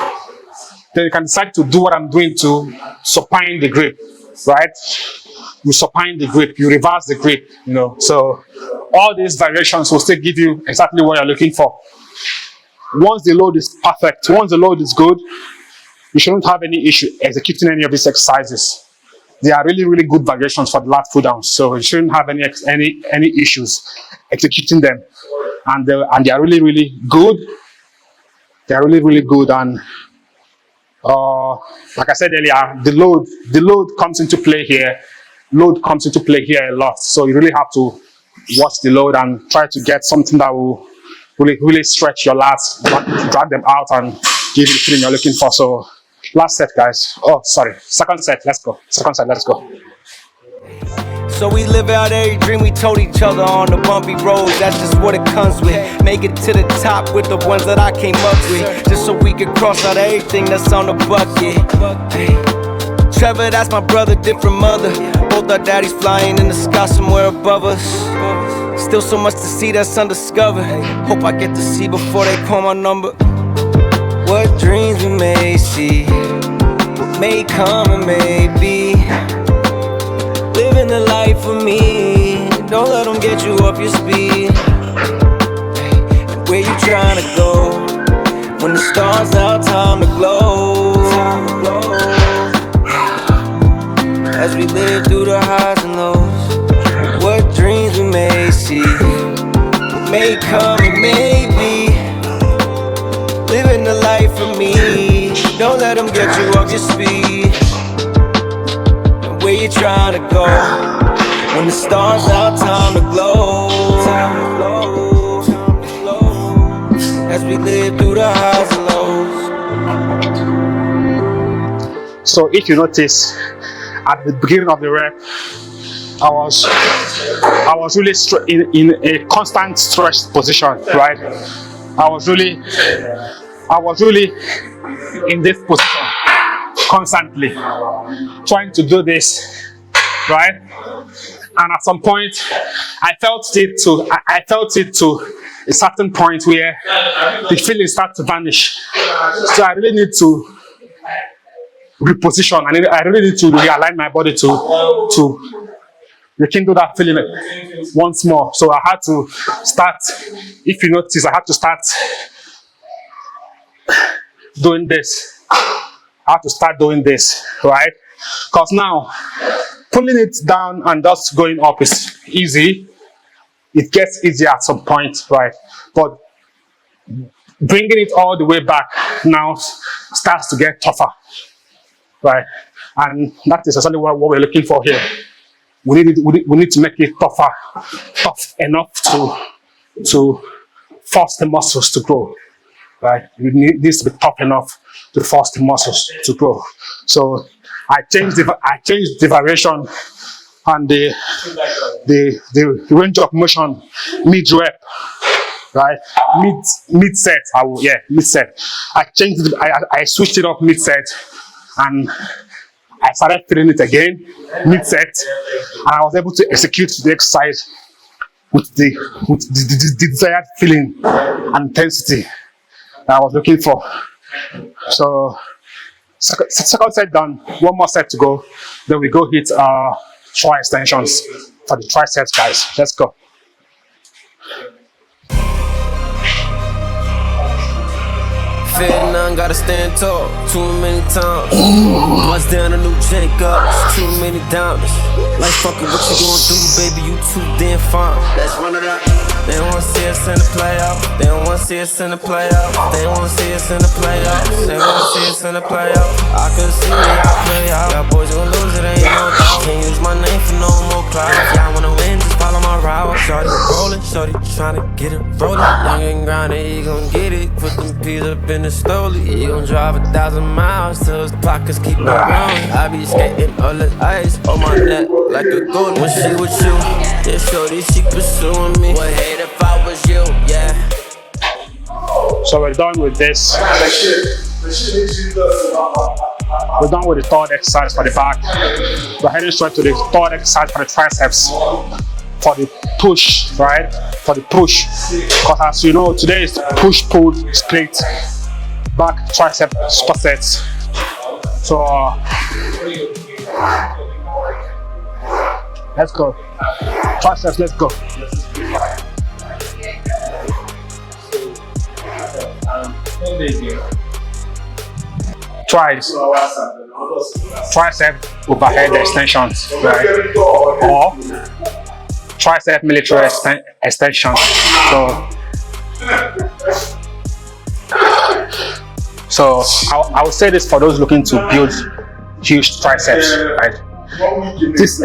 Then you can decide to do what I'm doing to supine the grip, right? You supine the grip, you reverse the grip, So all these variations will still give you exactly what you're looking for. Once the load is perfect, once the load is good, you shouldn't have any issue executing any of these exercises. They are really good variations for the lat pull down, so you shouldn't have any issues executing them. And they are really good. They are really good, and like I said earlier, the load comes into play here. Load comes into play here a lot, so you really have to watch the load and try to get something that will really stretch your lats, drag them out, and give you the feeling you're looking for. So last set, guys. Oh, sorry. Second set. Let's go. So we live out every dream we told each other on the bumpy roads. That's just what it comes with. Make it to the top with the ones that I came up with, just so we could cross out everything that's on the bucket. Trevor, that's my brother, different mother. Both our daddies flying in the sky somewhere above us. Still so much to see that's undiscovered. Hope I get to see before they call my number. What dreams we may see, what may come and may be. Living the life for me, don't let them get you off your speed. And where you trying to go, when the stars out, time to glow. As we live through the highs and lows, what dreams we may see, what may come and may be. Living the life for me, don't let them get you off your speed. And where you trying to go, when the stars out, time to glow. as we live through the highs and lows. So if you notice, at the beginning of the rep, I was really in a constant stretch position, right? I was really in this position constantly, trying to do this, right? And at some point, I felt it to a certain point where the feeling started to vanish. So I really need to reposition. I really need to realign my body to rekindle that feeling once more. So I had to start, if you notice, I had to start doing this. I have to start doing this, right? Because now, pulling it down and just going up is easy. It gets easier at some point, right? But bringing it all the way back now starts to get tougher, right? And that is essentially what we're looking for here. We need to make it tough enough to force the muscles to grow, right? It needs to be tough enough to force the muscles to grow. So I changed the variation and the range of motion mid rep, right? Mid set. Mid set. I changed it. I switched it up mid set, and I started feeling it again mid set, and I was able to execute the exercise with the desired feeling and intensity that I was looking for. So second set done, one more set to go, then we go hit tri extensions for the triceps, guys. Let's go. Fear none, gotta stand tall too many times. Bust down a new Jacob, too many diamonds. Like fuck it, what you gonna do, baby? You too damn fine. Let's run it up. They don't wanna see us in the playoffs. They don't wanna see us in the playoffs. They don't wanna see us in the playoffs. They wanna see us in the playoffs. I could see y'all play out. Y'all boys gonna lose, it ain't no doubt. Can't use my name for no more clouds. Y'all wanna win, just follow my route. Shorty rolling, shorty tryna get it rolling. Young and grinding, he gon' get it. Put them peas up in the stoley. He gon' drive 1,000 miles till his pockets keep on growing. I be skating all the ice on my neck like a goalie. When she with you, yeah, shorty, she pursuing me. Would hate if I was you, yeah. So we're done with this. We're done with the third exercise for the back. We're heading straight to the third exercise for the triceps. For the push, right? For the push. Because as you know, today is push-pull split back tricep supersets. So let's go. Triceps, let's go. Tries. Tricep overhead extensions, right? Or tricep military extension. So I would say this for those looking to build huge triceps, right? This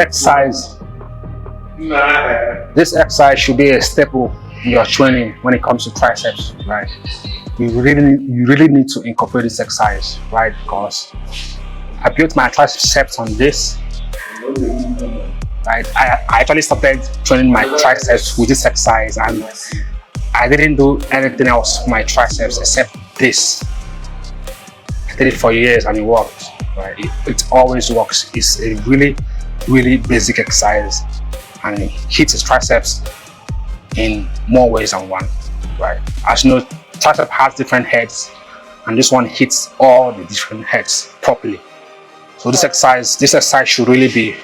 exercise should be a staple in your training when it comes to triceps, right? You really need to incorporate this exercise, right? Because I built my triceps on this. Right, I actually started training my triceps with this exercise, and I didn't do anything else for my triceps except this. I did it for years and it worked. Right, it always works. It's a really basic exercise, and it hits his triceps in more ways than one. Right, as you know, tricep has different heads, and this one hits all the different heads properly. So this exercise should really be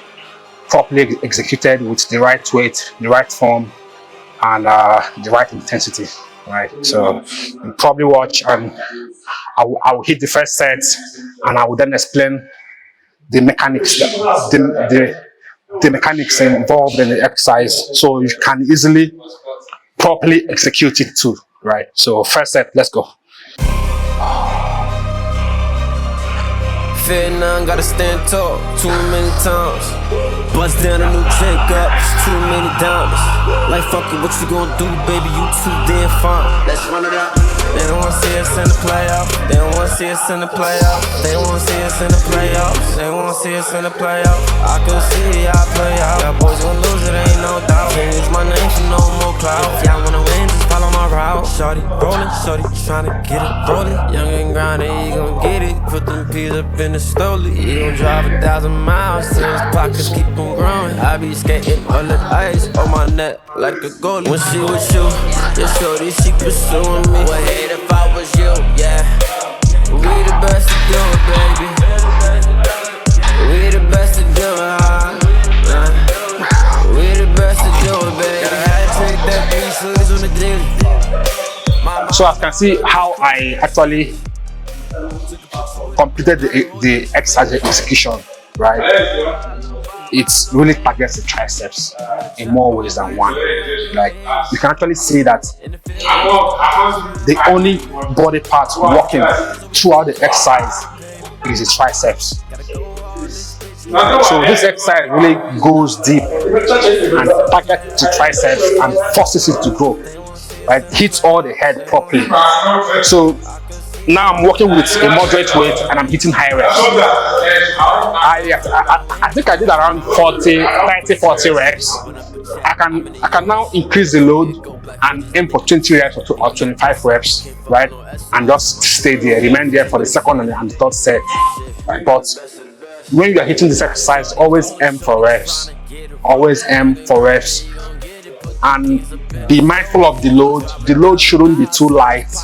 properly executed with the right weight, the right form, and the right intensity, right? So you probably watch, and I will hit the first set, and I will then explain the mechanics, the mechanics involved in the exercise, so you can easily properly execute it too, right? So first set, let's go. Fear none, gotta stand tall too many times. Bust down a new Jacob, too many diamonds. Like fuck it, what you gonna do, baby? You too damn fine. Let's run it up. They don't wanna see us in the playoffs. They don't wanna see us in the playoffs. They don't wanna see us in the playoffs. They wanna see us in the playoffs. I could see y'all play out. Y'all boys gon' lose it, ain't no doubt. Can't use my name for no more clout. If y'all wanna win, just follow my route. Shorty rollin', shorty tryna get it rollin'. Young and grindin', he gon' get it. Put them peas up in the stoley. He gon' drive 1,000 miles till his pockets keep on growing. I be skating all the ice on my neck like a goalie. When she with you, your shorty, she pursuing me. Would hate if I was you, yeah. We the best to do it, baby. We the best to do it, we the best to do it, baby. I take that beat on the daily. So as you can see how I actually completed the exercise execution, right? It really targets the triceps in more ways than one. Like you can actually see that the only body part working throughout the exercise is the triceps. So this exercise really goes deep and targets the triceps and forces it to grow, right? Hits all the head properly. So now I'm working with a moderate weight and I'm hitting high reps. I think I did around 40 reps. I can now increase the load and aim for 20 reps or 25 reps, right? And just stay there, remain there for the second and the third set. Right? But when you are hitting this exercise, always aim for reps. Always aim for reps. And be mindful of the load. The load shouldn't be too light.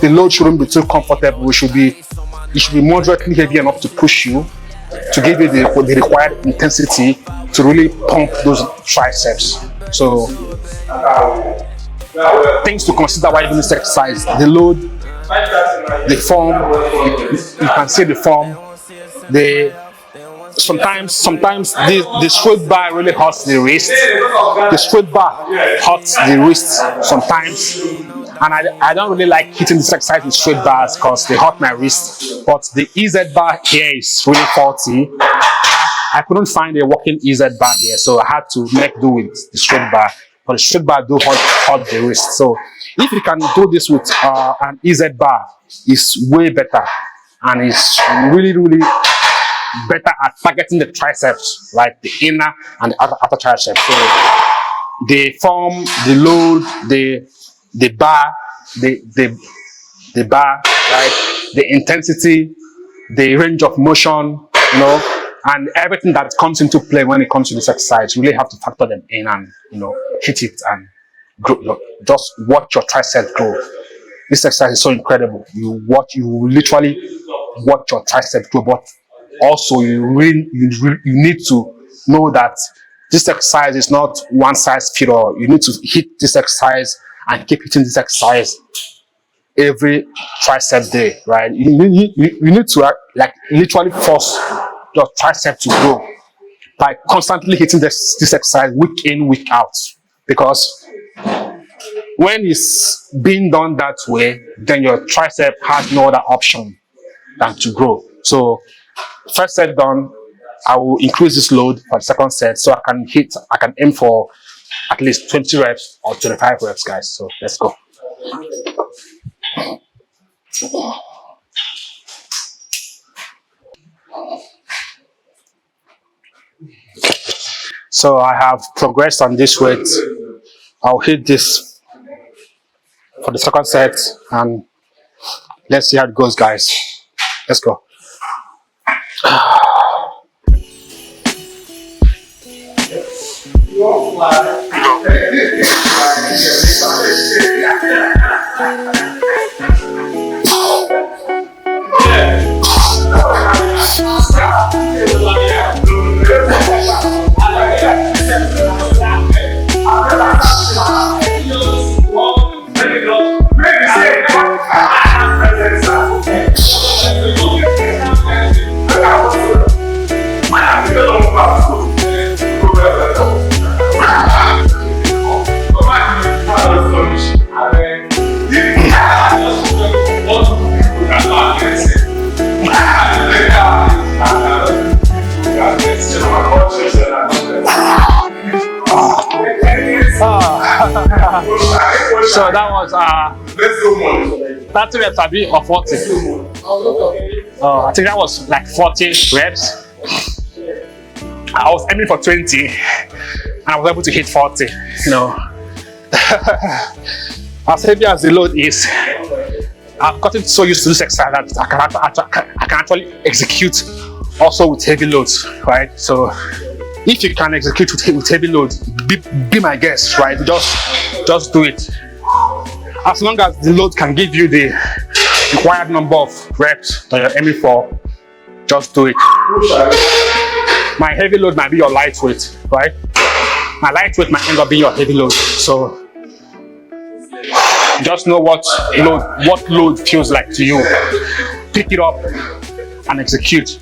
The load shouldn't be too comfortable. It should be moderately heavy enough to push you, to give you the required intensity to really pump those triceps. So things to consider while doing this exercise: the load, the form. You can see the form. Sometimes the straight bar really hurts the wrist. The straight bar hurts the wrist sometimes. And I don't really like hitting this exercise with straight bars because they hurt my wrist. But the EZ bar here is really faulty. I couldn't find a working EZ bar here, so I had to make do with the straight bar. But the straight bar do hurt the wrist. So if you can do this with an EZ bar, it's way better. And it's really, really better at targeting the triceps, right? The inner and the outer triceps. So the form, the load, the bar, the bar, right? The intensity, the range of motion, you know, and everything that comes into play when it comes to this exercise. You really have to factor them in and, you know, hit it and grow. Just watch your triceps grow. This exercise is so incredible. You literally watch your triceps grow, but also you need to know that this exercise is not one size fits all. You need to hit this exercise and keep hitting this exercise every tricep day, right? You need to like literally force your tricep to grow by constantly hitting this exercise week in, week out. Because when it's being done that way, then your tricep has no other option than to grow. So first set done, I will increase this load for the second set so I can aim for at least 20 reps or 25 reps, guys. So let's go. So I have progressed on this weight. I'll hit this for the second set and let's see how it goes, guys. Let's go. 30 reps I be or 40. I think that was like 40 reps. I was aiming for 20 and I was able to hit 40, you know. As heavy as the load is, I've gotten so used to this exercise that I can actually execute also with heavy loads, right? So if you can execute with heavy loads, be my guest, right? Just do it. As long as the load can give you the required number of reps that you're aiming for, just do it. My heavy load might be your lightweight, right? My lightweight might end up being your heavy load. So just know what load feels like to you. Pick it up and execute.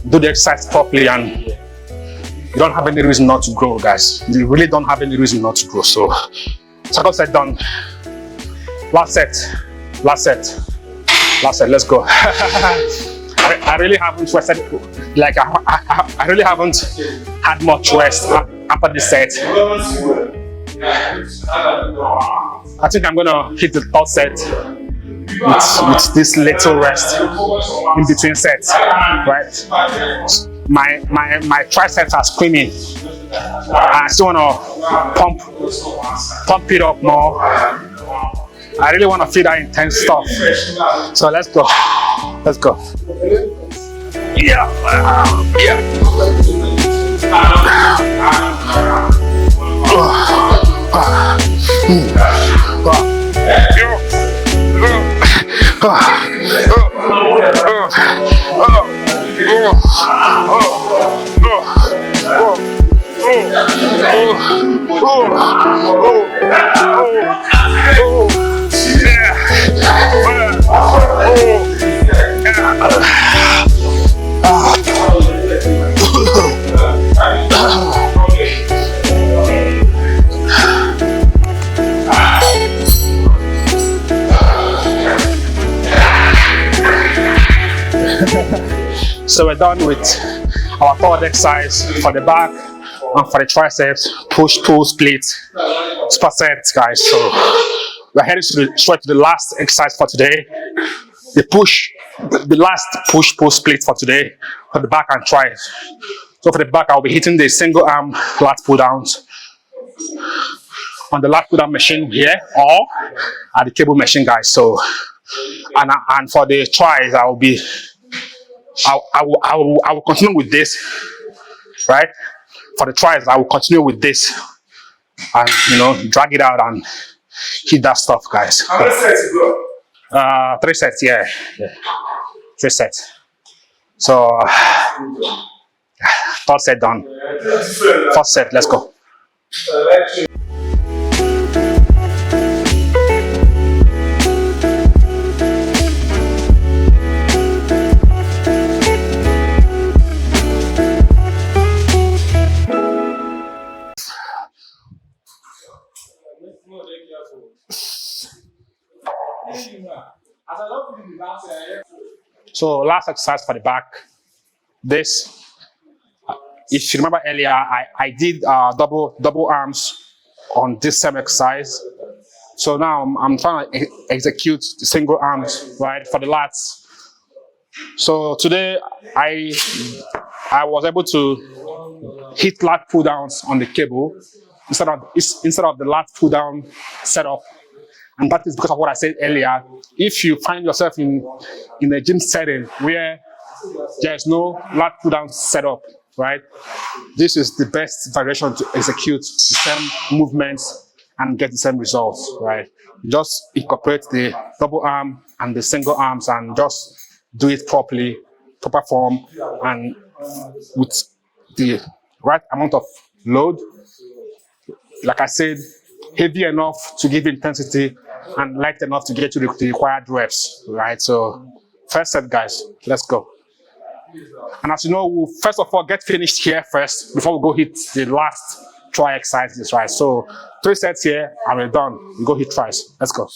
Do the exercise properly, and you don't have any reason not to grow, guys. You really don't have any reason not to grow. So second set done. Last set. Let's go. I really haven't rested. Like I really haven't had much rest after this set. I think I'm gonna hit the third set with this little rest in between sets, right? My triceps are screaming. I still wanna pump it up more. I really wanna feel that intense stuff. So let's go. Yeah. So we're done with our third exercise for the back and for the triceps, push, pull, split, supersets, guys. So we're heading straight to the last exercise for today. The last push, pull, split for today for the back and triceps. So for the back, I'll be hitting the single arm lat pull downs on the lat pull down machine here or at the cable machine, guys. So and for the tries, I will continue with this, right? For the tries, I will continue with this and, you know, drag it out and hit that stuff, guys. How many sets you got? 3 sets, yeah. 3 sets. So, third set done. First set, let's go. So last exercise for the back. This, if you remember earlier, I did double arms on this same exercise. So now I'm trying to execute the single arms, right, for the lats. So today I was able to hit lat pull downs on the cable instead of the lat pull down setup. And that is because of what I said earlier. If you find yourself in a gym setting where there's no lat pull down setup, right? This is the best variation to execute the same movements and get the same results, right? Just incorporate the double arm and the single arms and just do it properly, proper form, and with the right amount of load. Like I said, heavy enough to give intensity and light enough to get to the required reps, right? So first set, guys, let's go. And as you know, we'll first of all get finished here first before we go hit the last try exercises, right? So 3 sets here and we're done. We go hit tries. Let's go.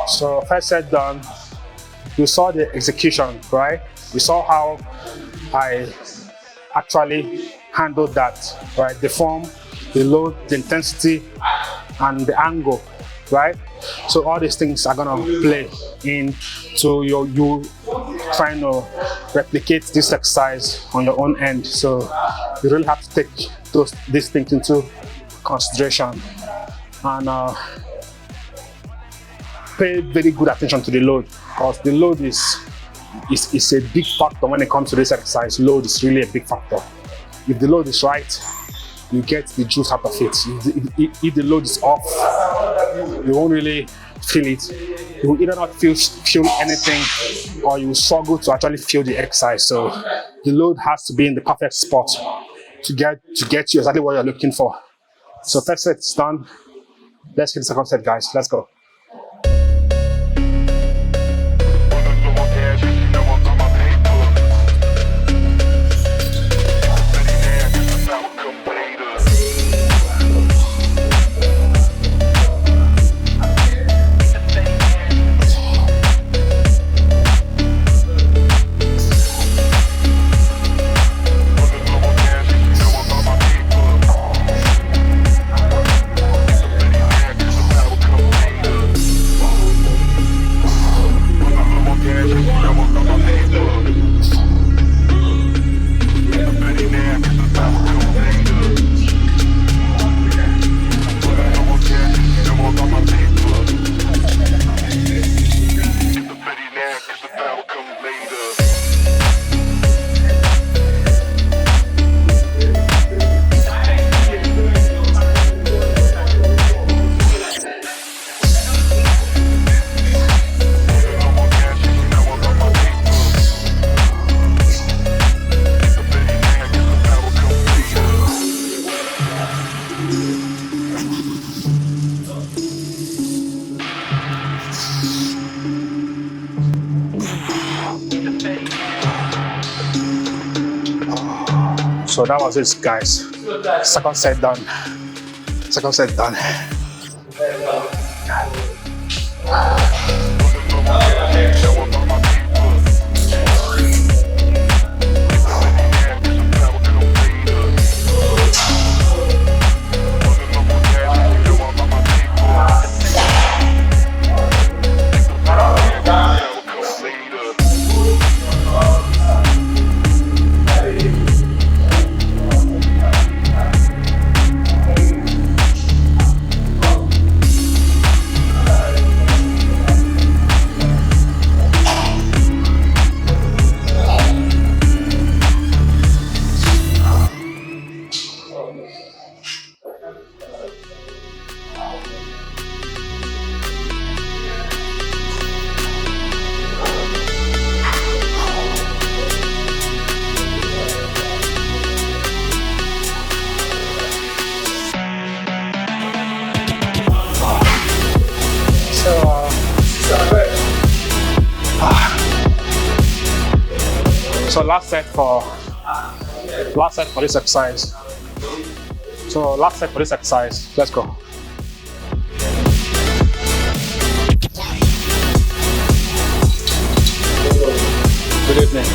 So first set done, you saw the execution, right? We saw how I actually handled that, right? The form, the load, the intensity, and the angle, right? So all these things are gonna play into you trying to replicate this exercise on your own end. So you really have to take these things into consideration and pay very good attention to the load, because the load is a big factor when it comes to this exercise. Load is really a big factor. If the load is right, you get the juice out of it. If the load is off, you won't really feel it. You will either not feel anything, or you will struggle to actually feel the exercise. So the load has to be in the perfect spot to get you exactly what you're looking for. So first set is done. Let's hit the second set, guys. Let's go. So that was it, guys. Second set done. Second set done. So last set for this exercise. So last set for this exercise. Let's go. Good evening.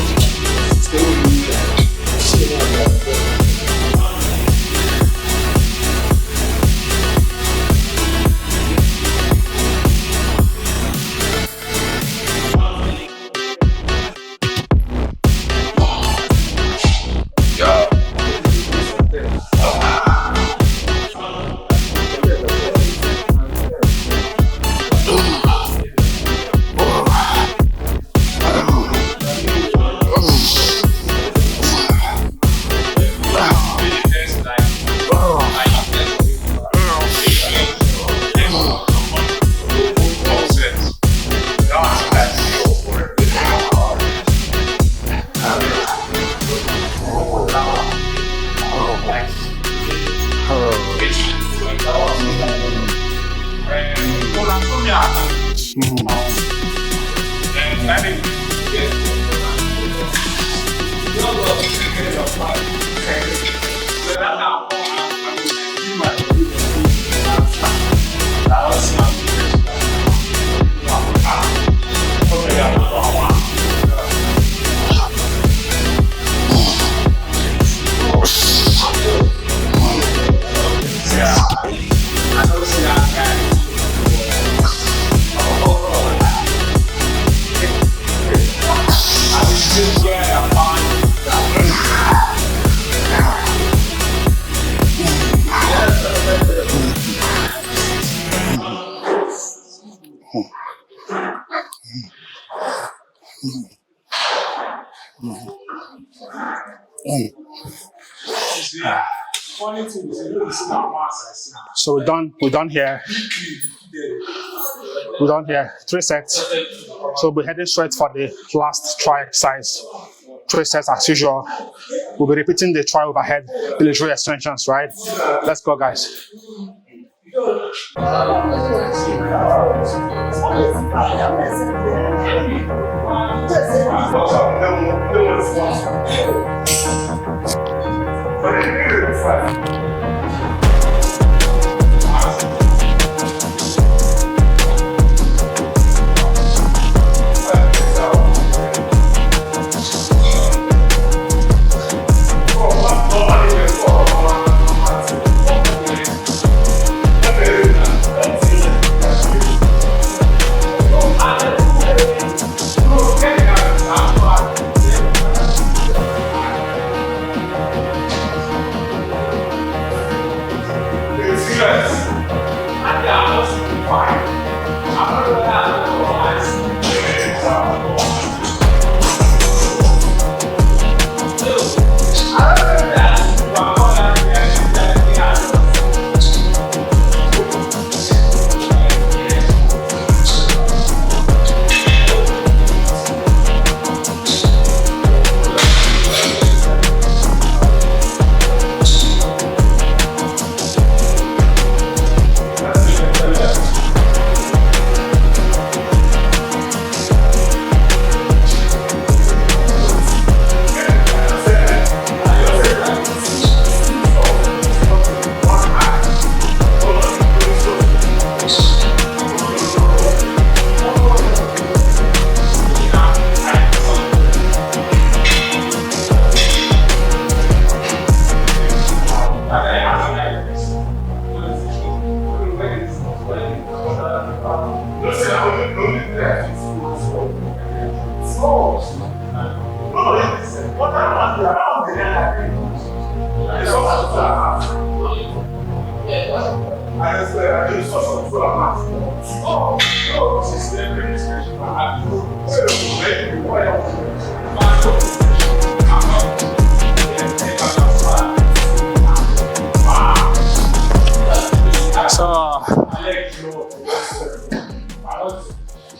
So we're done here. We're done here. 3 sets. So we're heading straight for the last try exercise. 3 sets as usual. We'll be repeating the try overhead military extensions, right? Let's go, guys.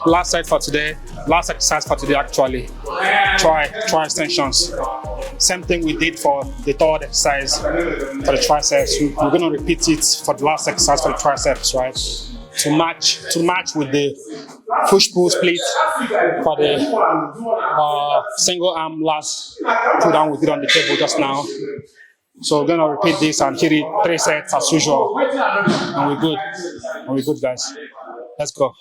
Last set for today, last exercise for today actually. Try extensions. Same thing we did for the third exercise for the triceps. We're gonna repeat it for the last exercise for the triceps, right? To match with the push-pull split for the single arm last pull down we did on the table just now. So we're gonna repeat this and hit it 3 sets as usual, and we're good. And we're good, guys. Let's go.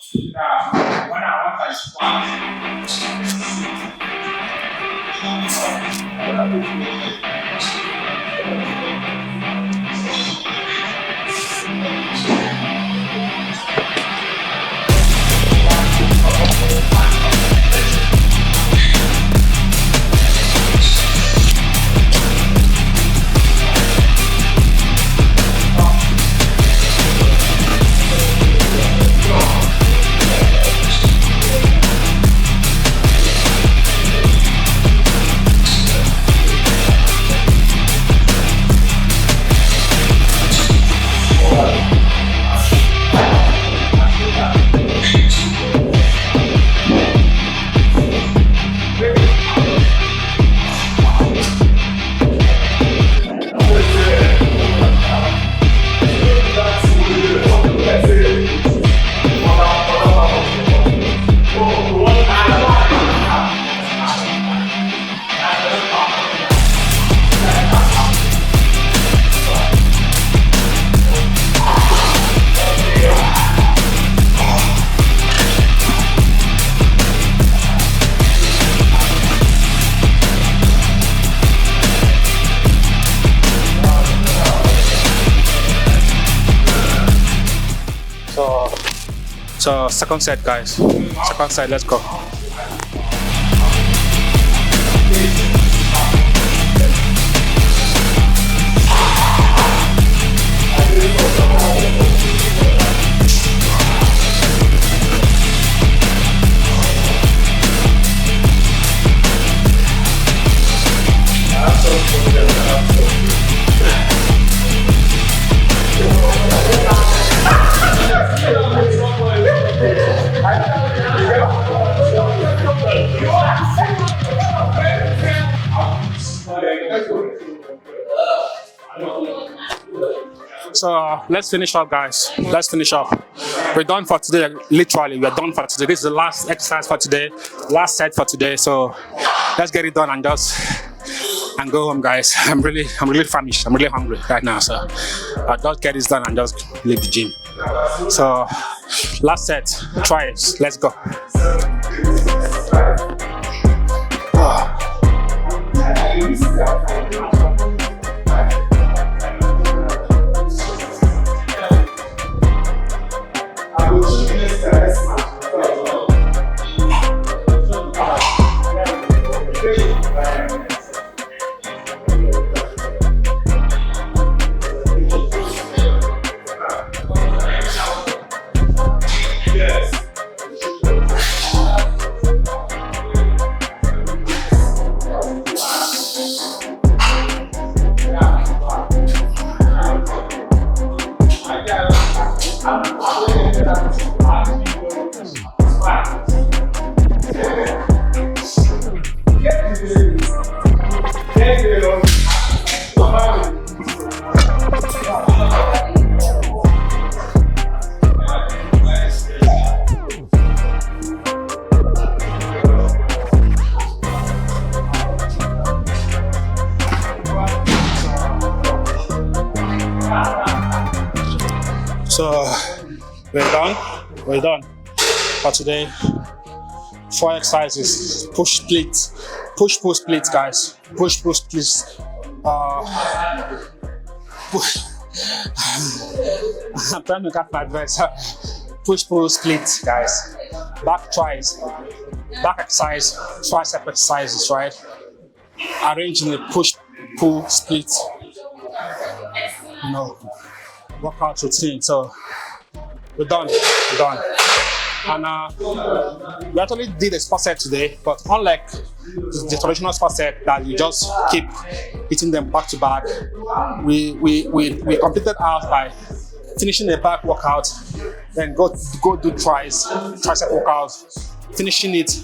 So second set, guys. Second set, let's go. So let's finish up, guys. Let's finish up. We're done for today. Literally, we're done for today. This is the last exercise for today, last set for today. So let's get it done and go home, guys. I'm really famished. I'm really hungry right now. So I'll just get this done and just leave the gym. So last set, try it. Let's go. So we're done for today. 4 exercises, push split, pull split, guys. Push pull splits. I'm trying to get my voice. Push pull split, guys. Back tries, back exercise, tricep exercises, right? Arranging a push pull split, workout routine. So we're done. And we actually did a superset today, but unlike the traditional superset that you just keep hitting them back to back, we completed ours by finishing the back workout, then go do tricep workout, finishing it,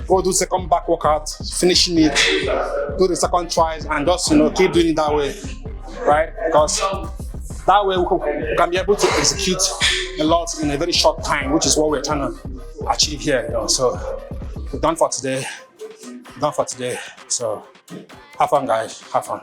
go do second back workout, finishing it, do the second tries, and just keep doing it that way, right? Because that way we can be able to execute a lot in a very short time, which is what we're trying to achieve here. So we're done for today. So have fun, guys. Have fun.